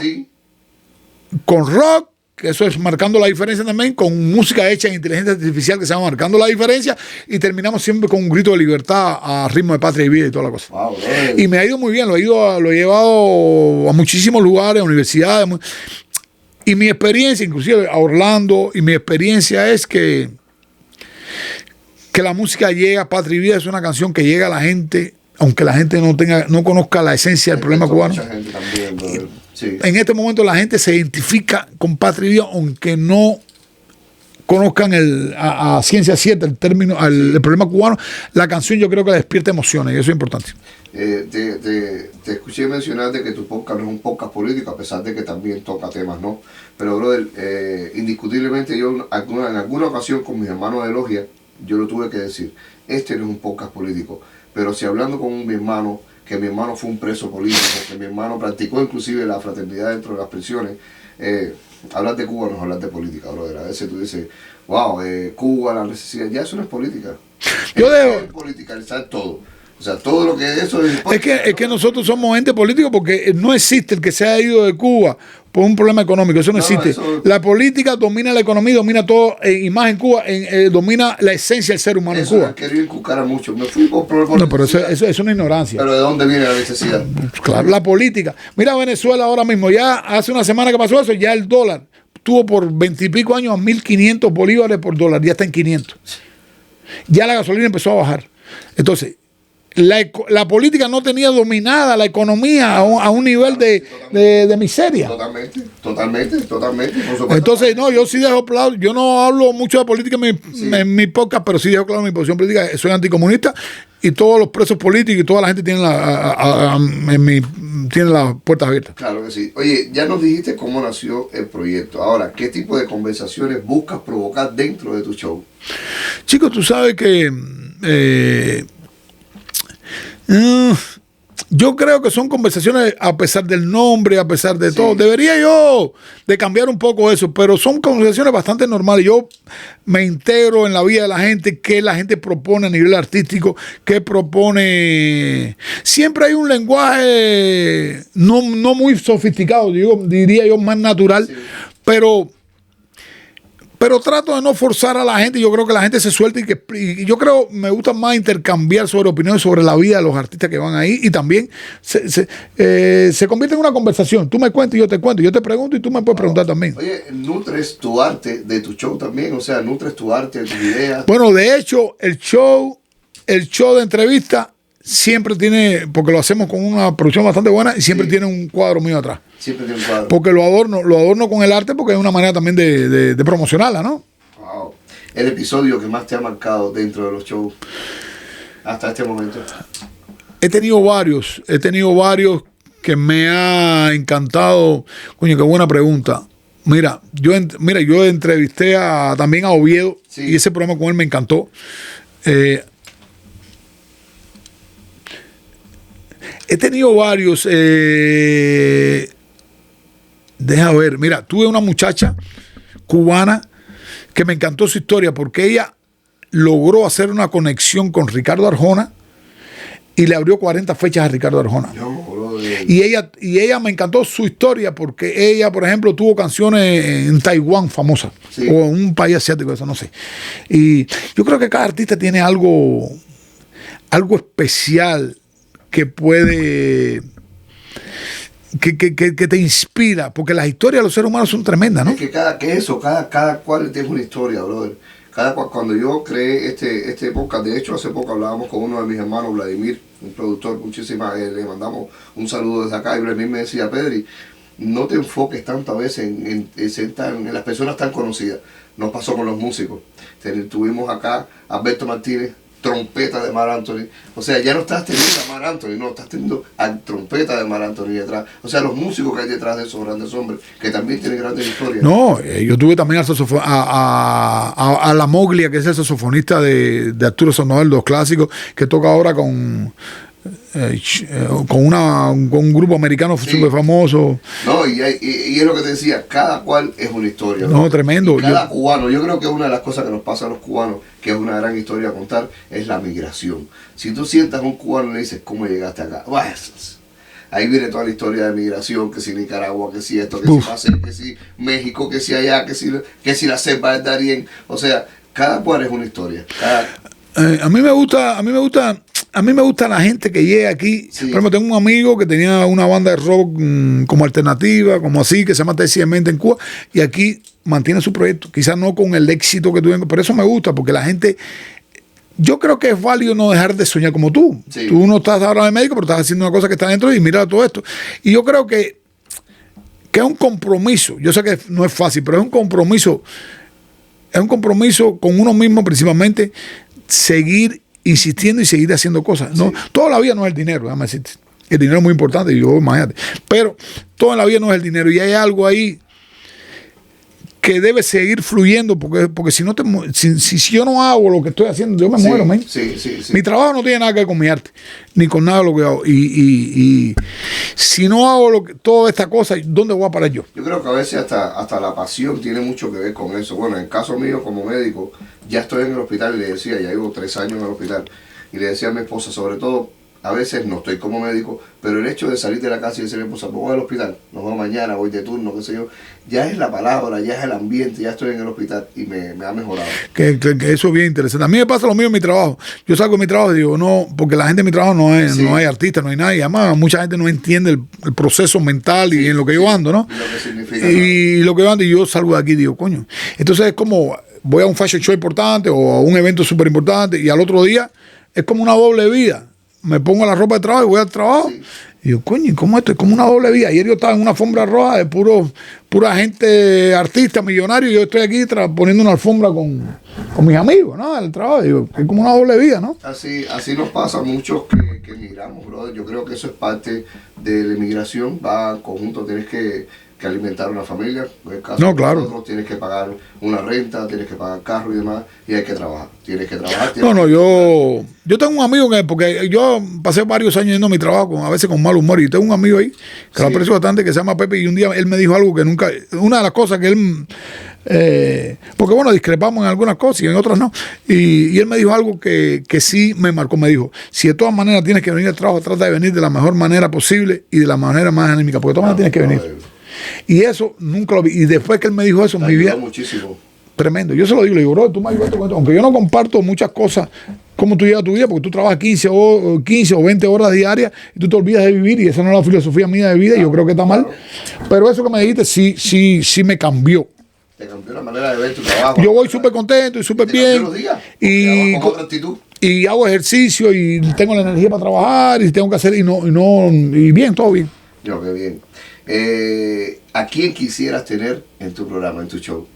con rock, que eso es Marcando la Diferencia también, con música hecha en inteligencia artificial que se llama Marcando la Diferencia, y terminamos siempre con un grito de libertad a ritmo de patria y vida y toda la cosa. Wow, y me ha ido muy bien, lo he llevado a muchísimos lugares, a universidades, y mi experiencia, inclusive a Orlando, y mi experiencia es que la música llega, Patria y Vida es una canción que llega a la gente, aunque la gente no conozca la esencia del problema cubano. Mucha gente también, sí. En este momento la gente se identifica con Patria y Vida, aunque no conozcan a ciencia cierta el término, el problema cubano. La canción yo creo que despierta emociones y eso es importante. Te escuché mencionar de que tu podcast no es un podcast político, a pesar de que también toca temas, ¿no? Pero, brother, indiscutiblemente yo en alguna ocasión con mis hermanos de logia yo lo tuve que decir. Este no es un podcast político, pero si hablando con mi hermano, que mi hermano fue un preso político, que mi hermano practicó inclusive la fraternidad dentro de las prisiones, hablar de Cuba no es hablar de política, brother. A veces tú dices, wow, Cuba, la necesidad, ya eso no es política. Yo es politicalizar todo. O sea, todo lo que eso es... Es que nosotros somos ente político porque no existe el que se haya ido de Cuba por un problema económico. Eso no existe. La política domina la economía, domina todo, y más en Cuba, domina la esencia del ser humano en Cuba. Quería inculcar a mucho. Me fui por no, pero eso es una ignorancia. Pero ¿de dónde viene la necesidad? Claro, la política. Mira Venezuela ahora mismo, ya hace una semana que pasó eso, ya el dólar tuvo por 20 y pico años a 1.500 bolívares por dólar, ya está en 500. Ya la gasolina empezó a bajar. Entonces, la política no tenía dominada la economía a un nivel de miseria. Totalmente. Entonces, no, yo sí dejo claro, yo no hablo mucho de política en mi podcast, pero sí dejo claro mi posición política. Soy anticomunista y todos los presos políticos y toda la gente tienen las puertas abiertas. Claro que sí. Oye, ya nos dijiste cómo nació el proyecto. Ahora, ¿qué tipo de conversaciones buscas provocar dentro de tu show? Chicos, tú sabes que... yo creo que son conversaciones a pesar del nombre, a pesar de todo. Debería yo de cambiar un poco eso, pero son conversaciones bastante normales. Yo me integro en la vida de la gente, qué la gente propone a nivel artístico, qué propone. Siempre hay un lenguaje no muy sofisticado, diría yo más natural, pero trato de no forzar a la gente. Yo creo que la gente se suelta y yo creo, me gusta más intercambiar sobre opiniones sobre la vida de los artistas que van ahí, y también se convierte en una conversación. Tú me cuentas y yo te cuento, yo te pregunto y tú me puedes preguntar también. Oye, ¿nutres tu arte de tu show también? O sea, ¿nutres tu arte de tus ideas? Bueno, de hecho, el show de entrevista siempre tiene, porque lo hacemos con una producción bastante buena, y siempre tiene un cuadro mío atrás. Siempre tiene un cuadro. Porque lo adorno con el arte, porque es una manera también de promocionarla, ¿no? Wow. El episodio que más te ha marcado dentro de los shows hasta este momento. He tenido varios que me ha encantado. Coño, qué buena pregunta. Mira, yo entrevisté también a Oviedo, y ese programa con él me encantó. He tenido varios. Deja ver. Mira, tuve una muchacha cubana que me encantó su historia porque ella logró hacer una conexión con Ricardo Arjona y le abrió 40 fechas a Ricardo Arjona. Y ella me encantó su historia porque ella, por ejemplo, tuvo canciones en Taiwán famosas, o en un país asiático, eso no sé. Y yo creo que cada artista tiene algo especial que puede... Que te inspira, porque las historias de los seres humanos son tremendas, ¿no? Es que cada cual tiene una historia, brother. Cuando yo creé este podcast, de hecho hace poco hablábamos con uno de mis hermanos, Vladimir, un productor, le mandamos un saludo desde acá, y Vladimir me decía, Pedri, no te enfoques tanto a veces en las personas tan conocidas. Nos pasó con los músicos. Tuvimos acá a Alberto Martínez, trompeta de Mar Anthony. O sea, ya no estás teniendo a Mar Anthony, no, estás teniendo a trompeta de Mar Anthony detrás. O sea, los músicos que hay detrás de esos grandes hombres, que también tienen grandes historias. No, yo tuve también a la Moglia, que es el saxofonista de Arturo Sandoval, los clásicos, que toca ahora con un grupo americano súper famoso. No, y es lo que te decía, cada cual es una historia. No, tremendo. Y cada cubano, yo creo que una de las cosas que nos pasa a los cubanos, que es una gran historia a contar, es la migración. Si tú sientas a un cubano y le dices, ¿cómo llegaste acá? Ahí viene toda la historia de migración, que si Nicaragua, que si esto, que si Pacé, que si México, que si allá, que si la selva del Darién. O sea, cada cual es una historia. A mí me gusta la gente que llega aquí. Por ejemplo, tengo un amigo que tenía una banda de rock como alternativa, como así, que se llama Mente en Cuba, y aquí mantiene su proyecto. Quizás no con el éxito que tuvieron, pero eso me gusta, porque la gente... Yo creo que es válido no dejar de soñar como tú. Sí. Tú no estás ahora de médico, pero estás haciendo una cosa que está dentro y mira todo esto. Y yo creo que es un compromiso. Yo sé que no es fácil, pero es un compromiso. Es un compromiso con uno mismo, principalmente, seguir insistiendo y seguir haciendo cosas. ¿No? Toda la vida no es el dinero, déjame decirte. El dinero es muy importante, yo imagínate. Pero toda la vida no es el dinero. Y hay algo ahí que debe seguir fluyendo, porque si no si yo no hago lo que estoy haciendo, yo me muero, man. Sí. Mi trabajo no tiene nada que ver con mi arte, ni con nada de lo que hago. Y si no hago toda esta cosa, ¿dónde voy a parar yo? Yo creo que a veces hasta la pasión tiene mucho que ver con eso. Bueno, en el caso mío como médico, ya estoy en el hospital y le decía, ya llevo 3 años en el hospital, y le decía a mi esposa, sobre todo, a veces no estoy como médico, pero el hecho de salir de la casa y decirle a mi esposa, voy al hospital, nos vemos mañana, voy de turno, qué sé yo, ya es la palabra, ya es el ambiente, ya estoy en el hospital y me ha mejorado. Que eso es bien interesante. A mí me pasa lo mismo en mi trabajo. Yo salgo de mi trabajo y digo, no, porque la gente de mi trabajo no hay artistas, no hay nadie. Además, mucha gente no entiende el proceso mental y en lo que yo ando, ¿no? Y lo que significa. Y lo que yo ando, y yo salgo de aquí y digo, coño. Entonces es como, voy a un fashion show importante o a un evento súper importante y al otro día es como una doble vida. Me pongo la ropa de trabajo y voy al trabajo. Sí. Y yo, coño, ¿cómo esto? Es como una doble vida. Ayer yo estaba en una alfombra roja de pura gente artista, millonario, y yo estoy aquí poniendo una alfombra con mis amigos, ¿no? Del trabajo. Y yo, es como una doble vida, ¿no? Así nos pasa a muchos que emigramos, brother. Yo creo que eso es parte de la emigración. Va en conjunto, tienes que alimentar una familia. En el caso no, claro. Nosotros tienes que pagar una renta, tienes que pagar carro y demás, y hay que trabajar. Yo tengo un amigo porque yo pasé varios años yendo a mi trabajo, a veces con mal humor, y tengo un amigo ahí que lo aprecio bastante, que se llama Pepe, y un día él me dijo algo que nunca, una de las cosas que él, porque bueno, discrepamos en algunas cosas y en otras no, y él me dijo algo que sí me marcó, me dijo, si de todas maneras tienes que venir al trabajo, trata de venir de la mejor manera posible y de la manera más anímica, porque de todas maneras tienes que venir. Y eso nunca lo vi. Y después que él me dijo eso, mi vida. Muchísimo. Tremendo. Yo se lo digo, le digo, bro, tú me ayudas con esto. Aunque yo no comparto muchas cosas, cómo tú llevas tu vida, porque tú trabajas 15 o 20 horas diarias y tú te olvidas de vivir, y esa no es la filosofía mía de vida, y yo creo que está mal. Pero eso que me dijiste sí me cambió. Te cambió la manera de ver tu trabajo. Yo voy súper contento y súper bien. Y hago ejercicio y tengo la energía para trabajar y tengo que hacer y bien, todo bien. Yo, qué bien. ¿A quién quisieras tener en tu programa, en tu show?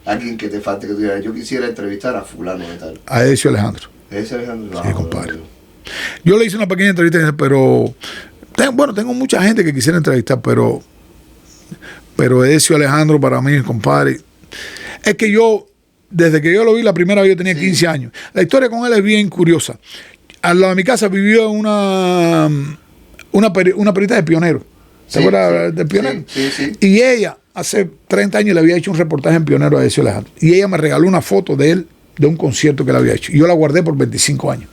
¿A quién que te falte que tú digas, yo quisiera entrevistar a fulano de tal? A Edesio Alejandro. ¿Edesio Alejandro? Sí, compadre. Yo le hice una pequeña entrevista, pero tengo mucha gente que quisiera entrevistar, pero Edesio Alejandro para mí, compadre, es que desde que yo lo vi la primera vez, yo tenía 15 años. La historia con él es bien curiosa. Al lado de mi casa vivió una periodista de Pionero. ¿Se acuerda del Pionero? Sí. Y ella, hace 30 años, le había hecho un reportaje en Pionero a Edesio Alejandro. Y ella me regaló una foto de él, de un concierto que él había hecho. Y yo la guardé por 25 años.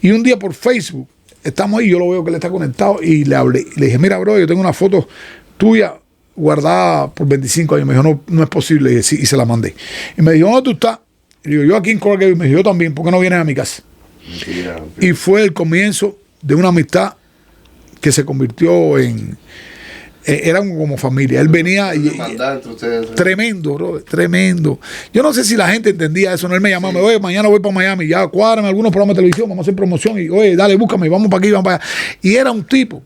Y un día por Facebook, estamos ahí, yo lo veo que él está conectado, y le hablé. Le dije, mira, bro, yo tengo una foto tuya guardada por 25 años. Me dijo, no es posible. Y se la mandé. Y me dijo, ¿dónde tú estás? Y digo, yo aquí en Colgate. Y me dijo, yo también, ¿por qué no vienes a mi casa? Mentira. Y fue el comienzo de una amistad que se convirtió eran como familia. Él venía tremendo, bro, tremendo. Yo no sé si la gente entendía eso. No, él me llamaba, oye, mañana voy para Miami, ya cuádrame algunos programas de televisión, vamos a hacer promoción, y oye, dale, búscame, vamos para aquí, vamos para allá. Y era un tipo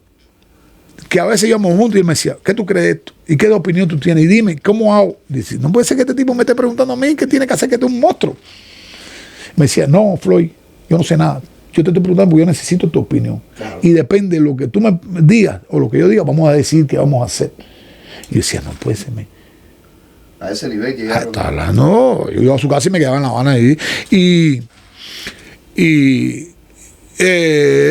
que a veces íbamos juntos y él me decía, ¿qué tú crees de esto? ¿Y qué opinión tú tienes? Y dime, ¿cómo hago? Dice, no puede ser que este tipo me esté preguntando a mí qué tiene que hacer, que tú eres un monstruo. Me decía, no, Floyd, yo no sé nada. Yo te estoy preguntando porque yo necesito tu opinión. Claro. Y depende de lo que tú me digas o lo que yo diga, vamos a decir qué vamos a hacer. Y yo decía, no puede ser. A ese nivel llegaron. No, yo iba a su casa y me quedaba en La Habana ahí.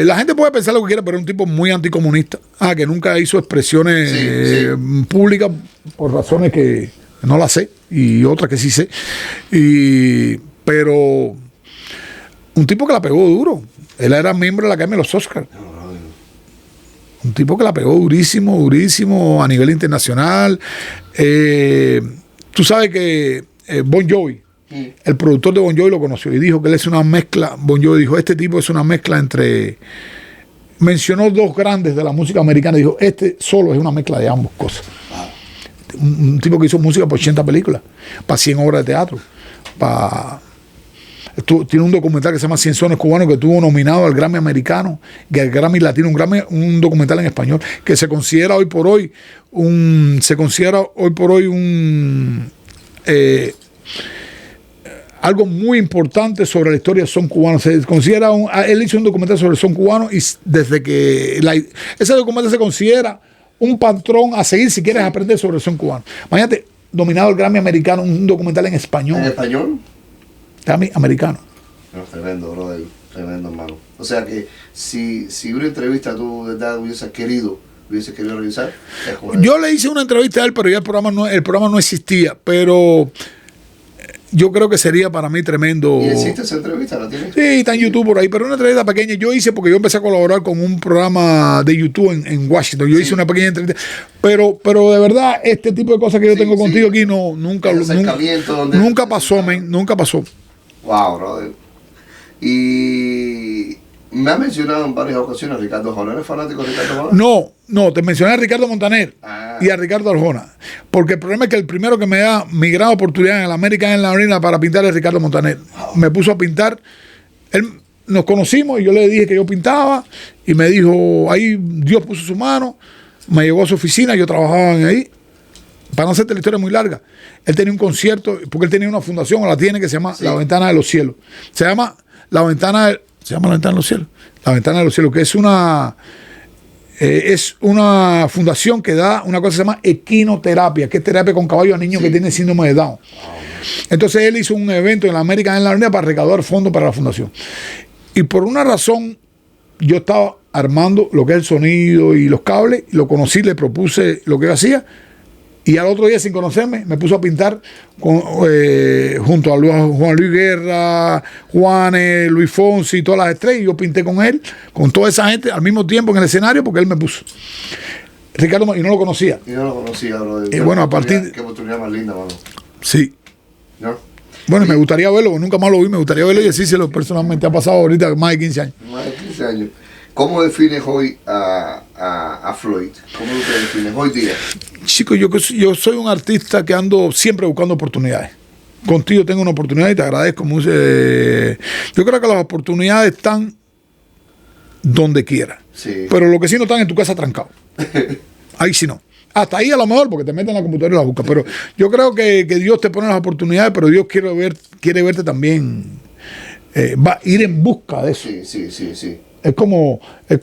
La gente puede pensar lo que quiera, pero es un tipo muy anticomunista. Que nunca hizo expresiones públicas por razones que no las sé y otras que sí sé. Pero un tipo que la pegó duro. Él era miembro de la Academia de los Oscars. Un tipo que la pegó durísimo a nivel internacional. Tú sabes que Bon Jovi, el productor de Bon Jovi, lo conoció y dijo que él es una mezcla. Bon Jovi dijo, este tipo es una mezcla entre... Mencionó dos grandes de la música americana y dijo, este solo es una mezcla de ambas cosas. Un tipo que hizo música por 80 películas, para 100 obras de teatro, tiene un documental que se llama 100 sones cubanos, que estuvo nominado al Grammy americano, que al Grammy latino, un documental en español, que se considera hoy por hoy algo muy importante sobre la historia del son cubano. Se considera él hizo un documental sobre el son cubano, y desde que ese documental se considera un patrón a seguir si quieres aprender sobre el son cubano. Imagínate, nominado al Grammy americano, un documental en español. ¿En español? Grammy americano. No, tremendo, brother. Tremendo, hermano. O sea que si una entrevista tú de verdad hubieses querido revisar, es como yo le hice una entrevista a él, pero ya el programa no existía, pero yo creo que sería para mí tremendo. ¿Y existe esa entrevista? ¿La tienes? Sí, está en YouTube por ahí, pero una entrevista pequeña. Yo hice porque yo empecé a colaborar con un programa de YouTube en Washington. Yo hice una pequeña entrevista. Pero de verdad, este tipo de cosas que yo tengo contigo aquí, nunca pasó, men. Nunca pasó. Wow, brother. Y me ha mencionado en varias ocasiones a Ricardo Arjona. ¿Eres fanático de Ricardo Arjona? No, te mencioné a Ricardo Montaner y a Ricardo Arjona. Porque el problema es que el primero que me da mi gran oportunidad en la América en la Arena para pintar es Ricardo Montaner. Me puso a pintar. Él, nos conocimos y yo le dije que yo pintaba y me dijo, ahí Dios puso su mano, me llevó a su oficina, yo trabajaba ahí. Para no hacerte la historia muy larga, él tenía un concierto, porque él tenía una fundación, o la tiene, que se llama La Ventana de los Cielos. Se llama La Ventana de los Cielos. La Ventana de los Cielos, que es una fundación que da una cosa que se llama equinoterapia, que es terapia con caballos a niños que tienen síndrome de Down. Entonces él hizo un evento en la América en la Arena para recaudar fondos para la fundación. Y por una razón, yo estaba armando lo que es el sonido y los cables, y lo conocí, le propuse lo que yo hacía. Y al otro día, sin conocerme, me puso a pintar junto a Juan Luis Guerra, Juanes, Luis Fonsi y todas las estrellas. Y yo pinté con él, con toda esa gente, al mismo tiempo en el escenario, porque él me puso. Ricardo, y no lo conocía. Bro. Y bueno, a partir... Qué oportunidad más linda, mano. Sí. ¿No? Bueno, me gustaría verlo, porque nunca más lo vi. Me gustaría verlo y decírselo personalmente. Ha pasado ahorita más de 15 años. Más de 15 años. ¿Cómo defines hoy a Floyd? ¿Cómo lo defines hoy día? Chico, yo soy un artista que ando siempre buscando oportunidades. Contigo tengo una oportunidad y te agradezco mucho. Yo creo que las oportunidades están donde quiera. Sí. Pero lo que sí no están en tu casa trancado. Ahí sí no. Hasta ahí a lo mejor porque te meten en la computadora y la buscas. Pero yo creo que Dios te pone las oportunidades, pero Dios quiere verte también. Va a ir en busca de eso. Sí. Es como el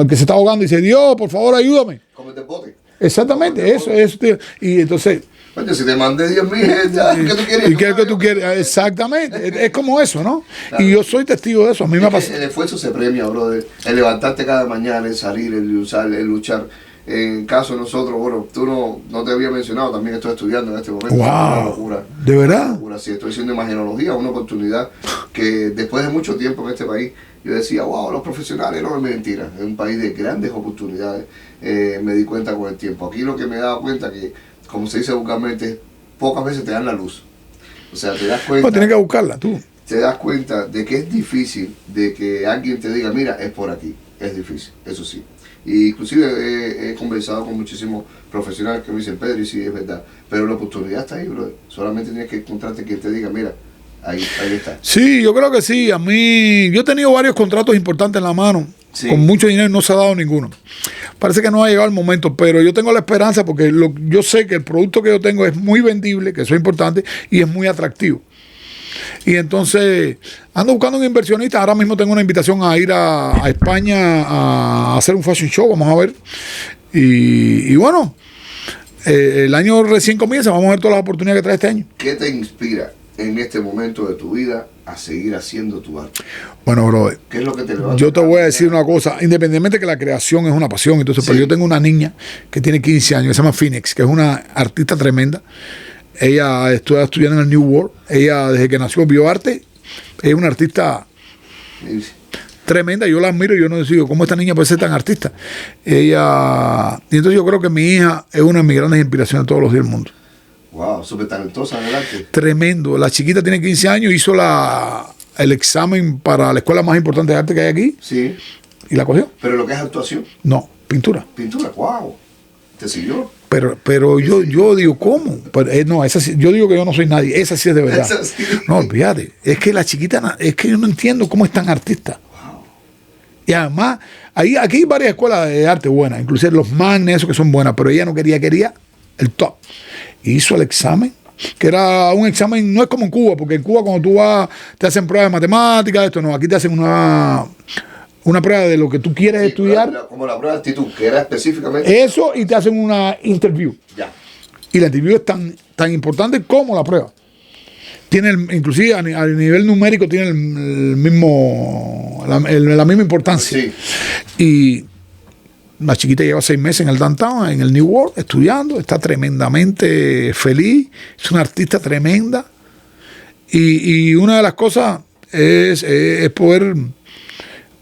que se está ahogando y dice, Dios, por favor, ayúdame. Como el deporte. Exactamente, eso, tío. Y entonces... Oye, si te mandé 10,000, ¿qué tú quieres? ¿Y qué es que tú quieres? Exactamente, es como eso, ¿no? Claro. Y yo soy testigo de eso, a mí me ha pasado. El esfuerzo se premia, brother. El levantarte cada mañana, el salir, el luchar. En caso de nosotros, bueno, tú no te había mencionado, también estoy estudiando en este momento. ¡Wow! Una locura. ¿De verdad? Una locura, sí, estoy haciendo imagenología, una oportunidad que después de mucho tiempo en este país, yo decía, wow, los profesionales, no es mentira. Es un país de grandes oportunidades. Me di cuenta con el tiempo. Aquí lo que me he dado cuenta que, como se dice vulgarmente, pocas veces te dan la luz. O sea, te das cuenta. No, tienes que buscarla, tú. Te das cuenta de que es difícil de que alguien te diga, mira, es por aquí. Es difícil, eso sí. Y inclusive he conversado con muchísimos profesionales que me dicen, Pedro, y sí, es verdad. Pero la oportunidad está ahí, bro. Solamente tienes que encontrarte quien te diga, mira, ahí está. Sí, yo creo que sí. A mí, yo he tenido varios contratos importantes en la mano, sí, con mucho dinero y no se ha dado ninguno. Parece que no ha llegado el momento, pero yo tengo la esperanza porque yo sé que el producto que yo tengo es muy vendible, que eso es importante, y es muy atractivo. Y entonces ando buscando un inversionista. Ahora mismo tengo una invitación a ir a España a hacer un fashion show. Vamos a ver. Y bueno, el año recién comienza. Vamos a ver todas las oportunidades que trae este año. ¿Qué te inspira en este momento de tu vida a seguir haciendo tu arte? Bueno, brother, ¿qué es lo que te levanta? Yo te voy a decir una cosa. Independientemente que la creación es una pasión, entonces, sí, pero yo tengo una niña que tiene 15 años, que se llama Phoenix, que es una artista tremenda. Ella está estudiando en el New World. Ella, desde que nació, vio arte. Es una artista tremenda. Yo la admiro y yo no decido cómo esta niña puede ser tan artista. Ella... Y entonces yo creo que mi hija es una de mis grandes inspiraciones todos los días del mundo. Wow, súper talentosa en el arte. Tremendo. La chiquita tiene 15 años, hizo el examen para la escuela más importante de arte que hay aquí. Sí. ¿Y la cogió? ¿Pero lo que es actuación? No, pintura. Pintura, wow. ¿Te siguió? Pero yo digo, ¿cómo? No, esa sí, yo digo que yo no soy nadie. Esa sí es de verdad. Sí. No, olvídate. Es que la chiquita, es que yo no entiendo cómo es tan artista. Wow. Y además, aquí hay varias escuelas de arte buenas, inclusive los magnes, esos que son buenas, pero ella no quería el top. Y hizo el examen, que era un examen, no es como en Cuba, porque en Cuba cuando tú vas, te hacen pruebas de matemáticas, esto no, aquí te hacen una prueba de lo que tú quieres estudiar. Como la prueba de actitud, que era específicamente. Eso, y te hacen una interview. Ya. Y la interview es tan importante como la prueba. Tiene inclusive a nivel numérico tiene el mismo la misma importancia. Sí. Y la chiquita lleva 6 meses en el downtown, en el New World, estudiando, está tremendamente feliz, es una artista tremenda. Y una de las cosas es poder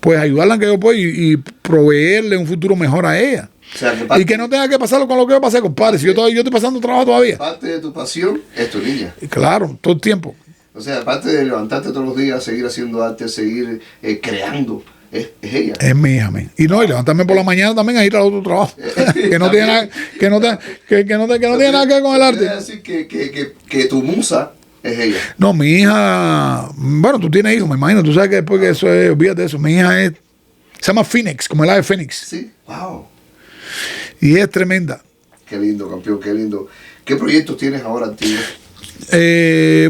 pues ayudarla en que yo pueda y proveerle un futuro mejor a ella. O sea, Y que no tenga que pasarlo con lo que yo pasé, compadre. Si yo estoy pasando trabajo todavía. Parte de tu pasión es tu niña. Y claro, todo el tiempo. O sea, aparte de levantarte todos los días, seguir haciendo arte, seguir creando, es ella. Es mi hija, men. Y no, y levantarme por la mañana también a ir al otro trabajo. que no tiene nada que tiene nada que ver con el arte. Quiere decir que tu musa es ella. No, mi hija, bueno, tú tienes hijos, me imagino. Tú sabes que después que eso es, olvídate de eso. Mi hija se llama Phoenix, como el ave Fénix. Sí, wow. Y es tremenda. Qué lindo, campeón, qué lindo. ¿Qué proyectos tienes ahora activos?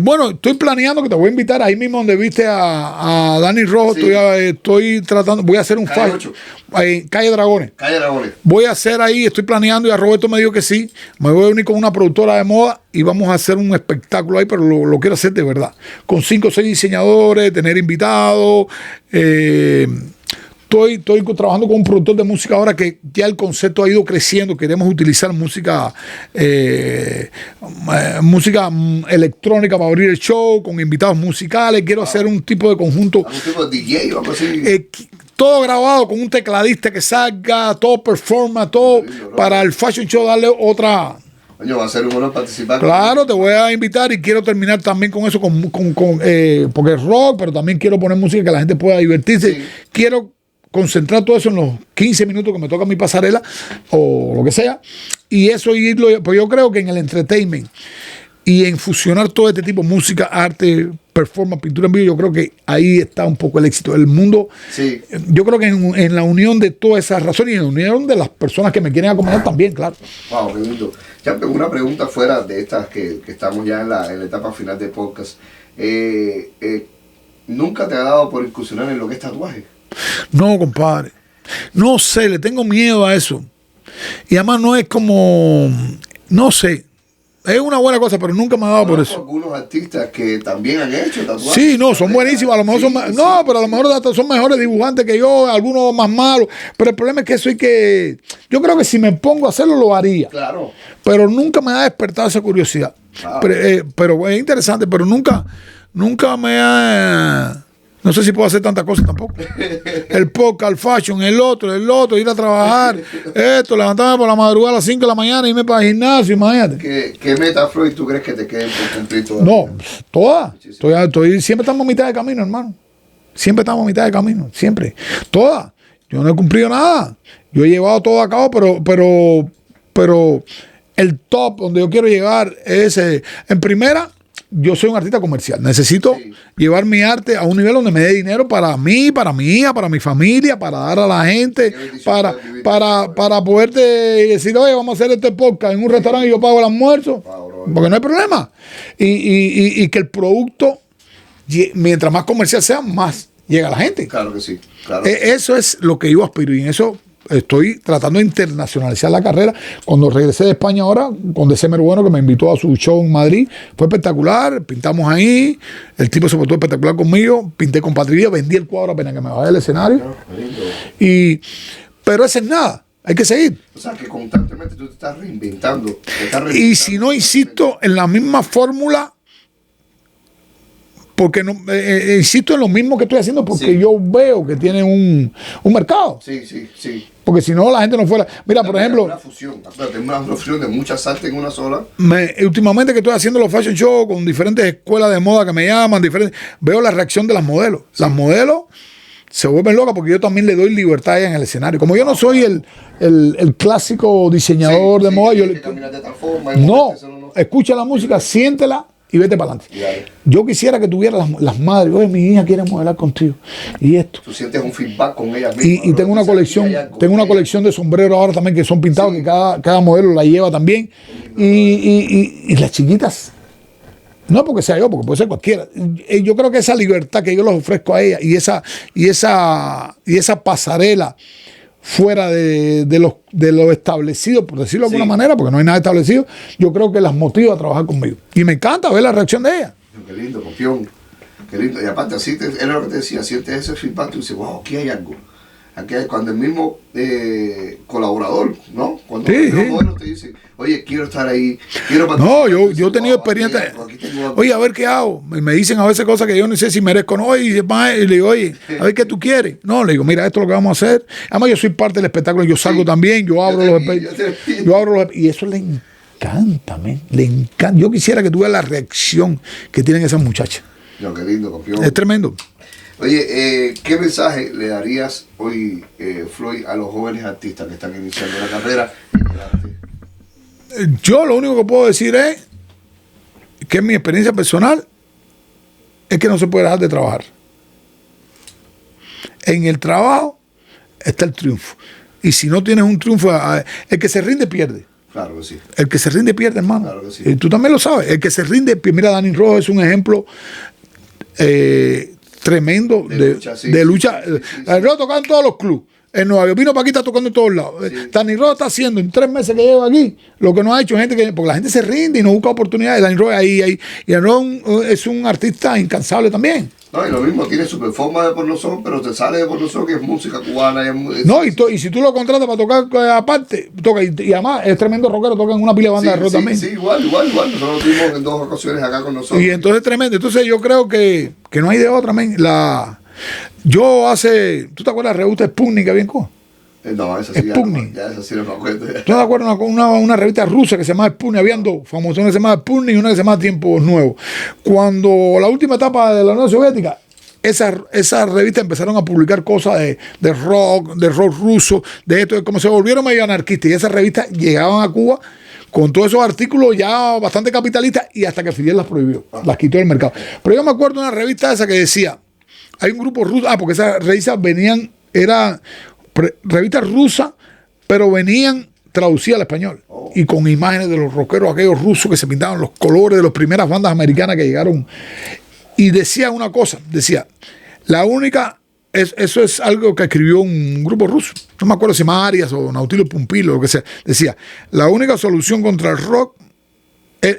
Bueno, estoy planeando que te voy a invitar ahí mismo donde viste a Dani Rojo. Sí. Estoy tratando, voy a hacer un Calle fallo en Calle Dragones. Calle Dragones. Voy a hacer ahí, estoy planeando y a Roberto me dijo que sí. Me voy a unir con una productora de moda y vamos a hacer un espectáculo ahí, pero lo quiero hacer de verdad. Con 5 o 6 diseñadores, tener invitados. Estoy trabajando con un productor de música ahora que ya el concepto ha ido creciendo. Queremos utilizar música electrónica para abrir el show, con invitados musicales. Quiero hacer un tipo de conjunto. ¿Algún tipo de DJ o algo así? Todo grabado con un tecladista que salga, todo performa, todo para el fashion show, darle otra. Coño, va a ser un honor participar. Claro, te voy a invitar y quiero terminar también con eso, porque es rock, pero también quiero poner música que la gente pueda divertirse. Sí. Quiero concentrar todo eso en los 15 minutos que me toca mi pasarela o lo que sea, y eso irlo, pues yo creo que en el entertainment y en fusionar todo este tipo de música, arte, performance, pintura en vivo, yo creo que ahí está un poco el éxito del mundo. Sí. Yo creo que en la unión de todas esas razones y en la unión de las personas que me quieren acompañar también, claro. Wow, qué lindo. Ya una pregunta fuera de estas que estamos ya en la etapa final del podcast. ¿Nunca te ha dado por incursionar en lo que es tatuaje? No, compadre. No sé, le tengo miedo a eso. Y además no es como, no sé. Es una buena cosa, pero nunca me ha dado por eso. Algunos artistas que también han hecho tatuajes. Sí, no, son buenísimos. A lo mejor Sí, son, sí. no, pero a lo mejor hasta son mejores dibujantes que yo, algunos más malos. Pero el problema es que yo creo que si me pongo a hacerlo, lo haría. Claro. Pero nunca me ha despertado esa curiosidad. Ah. Pero es interesante, pero nunca me ha. No sé si puedo hacer tantas cosas tampoco. El podcast, el fashion, el otro, ir a trabajar, esto, levantarme por la madrugada a las 5 de la mañana, irme para el gimnasio, imagínate. ¿Qué meta, Floyd, tú crees que te queden por cumplir todavía? No, todas. Siempre estamos a mitad de camino, hermano. Siempre estamos a mitad de camino, siempre. Todas. Yo no he cumplido nada. Yo he llevado todo a cabo, pero el top donde yo quiero llegar es, en primera, yo soy un artista comercial. Necesito llevar mi arte a un nivel donde me dé dinero para mí, para mi hija, para mi familia, para dar a la gente, para poderte decir, oye, vamos a hacer este podcast en un restaurante y yo pago el almuerzo. Porque no hay problema. Y que el producto, mientras más comercial sea, más llega a la gente. Claro que sí. Claro. Eso es lo que yo aspiro y en eso estoy tratando de internacionalizar la carrera. Cuando regresé de España ahora, con December Bueno, que me invitó a su show en Madrid, fue espectacular, pintamos ahí, el tipo se portó espectacular conmigo, pinté con Patricia, vendí el cuadro apenas que me bajé del escenario. Pero eso es nada, hay que seguir. O sea, que constantemente tú te estás reinventando. Y si no insisto en la misma fórmula, porque no, insisto en lo mismo que estoy haciendo, porque yo veo que tiene un mercado. Sí. Porque si no, la gente no fuera. Mira, por ejemplo. Una fusión de muchas artes en una sola. Últimamente que estoy haciendo los fashion shows con diferentes escuelas de moda que me llaman, veo la reacción de las modelos. Sí. Las modelos se vuelven locas porque yo también le doy libertad a ellas en el escenario. Como yo no soy el clásico diseñador de moda, yo le. De tal forma, no, escucha la música, siéntela y vete para adelante. Yo quisiera que tuviera las madres, oye, mi hija quiere modelar contigo. Y esto. Tú sientes un feedback con ella misma. Y tengo una colección de sombreros ahora también que son pintados, que cada modelo la lleva también. Y las chiquitas, no porque sea yo, porque puede ser cualquiera. Yo creo que esa libertad que yo les ofrezco a ella y esa pasarela fuera de lo establecido, por decirlo de alguna manera, porque no hay nada establecido, yo creo que las motiva a trabajar conmigo. Y me encanta ver la reacción de ella. Qué lindo, campeón. Qué lindo. Y aparte, así era lo que te decía, sientes ese feedback, tú dices, wow, aquí hay algo. Aquí hay, cuando el mismo colaborador, ¿no? Cuando el mismo modelo te dice, oye, quiero estar ahí, quiero participar. No, yo he tenido experiencia. Oye, a ver qué hago. Me dicen a veces cosas que yo no sé si merezco o no. Y le digo, oye, a ver qué tú quieres. No, le digo, mira, esto es lo que vamos a hacer. Además, yo soy parte del espectáculo, yo salgo también, yo abro los y eso le encanta, le encanta. Yo quisiera que tú veas la reacción que tienen esas muchachas. No, qué lindo, campeón. Es tremendo. Oye, ¿qué mensaje le darías hoy, Floyd, a los jóvenes artistas que están iniciando la carrera en el arte? Yo lo único que puedo decir es que en mi experiencia personal es que no se puede dejar de trabajar. En el trabajo está el triunfo. Y si no tienes un triunfo, el que se rinde pierde. Claro que sí. El que se rinde pierde, hermano. Claro que sí. Y tú también lo sabes. El que se rinde, mira, Dani Rojo es un ejemplo tremendo de lucha. Dani Rojo tocaba en todos los clubes. En Nueva York, vino para aquí, está tocando en todos lados. Sí. Dani Rojo está haciendo en 3 meses que lleva aquí lo que no ha hecho gente porque la gente se rinde y no busca oportunidades. Dani Rojo ahí. Y Dani Rojo es un artista incansable también. No, y lo mismo, tiene su performance de pornosón, pero te sale de pornosón que es música cubana. No, y si tú lo contratas para tocar aparte, toca, y además es tremendo rockero, toca en una pila de banda de rock también. Sí, igual. Nosotros lo tuvimos en 2 ocasiones acá con nosotros. Y entonces es tremendo. Entonces yo creo que no hay de otra, man. ¿Tú te acuerdas de la revista Sputnik que había en Cuba? No, esa sí ya esa sí no me acuerdo. ¿Tú te acuerdas de una revista rusa que se llamaba Sputnik? Habían 2 famosas, una que se llamaba Sputnik y una que se llamaba Tiempos Nuevos. Cuando la última etapa de la Unión Soviética, esas revistas empezaron a publicar cosas de rock ruso, de esto, como se volvieron medio anarquistas. Y esas revistas llegaban a Cuba con todos esos artículos ya bastante capitalistas y hasta que Fidel las prohibió, las quitó del mercado. Pero yo me acuerdo de una revista esa que decía, hay un grupo ruso, porque esas revistas eran revistas rusas, pero venían traducidas al español. Y con imágenes de los rockeros aquellos rusos que se pintaban los colores de las primeras bandas americanas que llegaron. Y decía una cosa, la única, eso es algo que escribió un grupo ruso, no me acuerdo si más Arias o Nautilus Pumpilo, lo que sea, decía, la única solución contra el rock,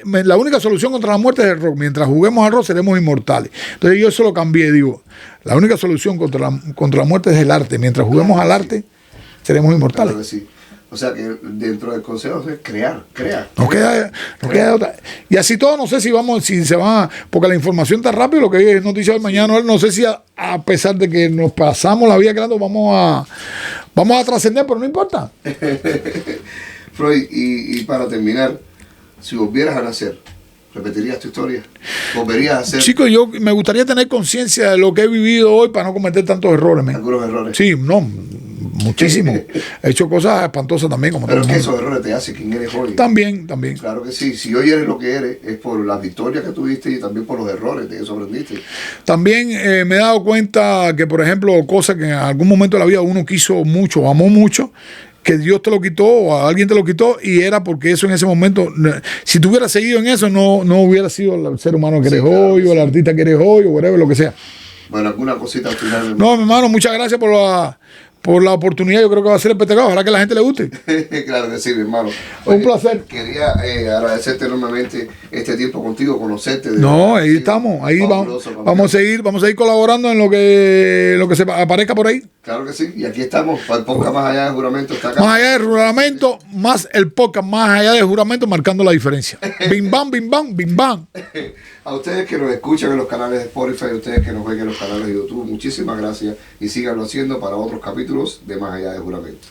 la única solución contra la muerte es el rock, mientras juguemos al rock seremos inmortales. Entonces yo eso lo cambié, digo, la única solución contra la muerte es el arte, mientras juguemos al arte seremos inmortales. Claro que sí. O sea que dentro del consejo es crear. No queda otra. Y así todo, no sé si se va, porque la información está rápido, lo que es noticia de mañana, no sé si a pesar de que nos pasamos la vida creando, vamos a trascender, pero no importa. Floyd, y para terminar, si volvieras a nacer, ¿repetirías tu historia? ¿Volverías a hacer? Chicos, yo me gustaría tener conciencia de lo que he vivido hoy para no cometer tantos errores. ¿Algunos errores? Sí, no. Muchísimo. He hecho cosas espantosas también. Pero es que esos errores te hacen quien eres hoy. También. Claro que sí. Si hoy eres lo que eres, es por las victorias que tuviste y también por los errores de que aprendiste. También me he dado cuenta que, por ejemplo, cosas que en algún momento de la vida uno quiso mucho, amó mucho, que Dios te lo quitó o alguien te lo quitó y era porque eso en ese momento, si tú hubieras seguido en eso, no hubiera sido el ser humano que eres hoy, o el artista que eres hoy, o whatever, lo que sea. Bueno, alguna cosita al final. No, mi hermano, muchas gracias por la oportunidad. Yo creo que va a ser espectacular. Ojalá que a la gente le guste. Claro que sí, mi hermano. Un placer. Quería agradecerte enormemente este tiempo contigo, conocerte. No, ahí estamos. Ahí vamos a seguir colaborando en lo que se aparezca por ahí. Claro que sí. Y aquí estamos. El podcast Más Allá de Juramento está acá. Más allá de juramento, más el podcast Más Allá de Juramento, marcando la diferencia. Bim bam, bim bam, bim bam. A ustedes que nos escuchan en los canales de Spotify, a ustedes que nos ven en los canales de YouTube, muchísimas gracias y síganlo haciendo para otros capítulos de Más Allá de Juramento.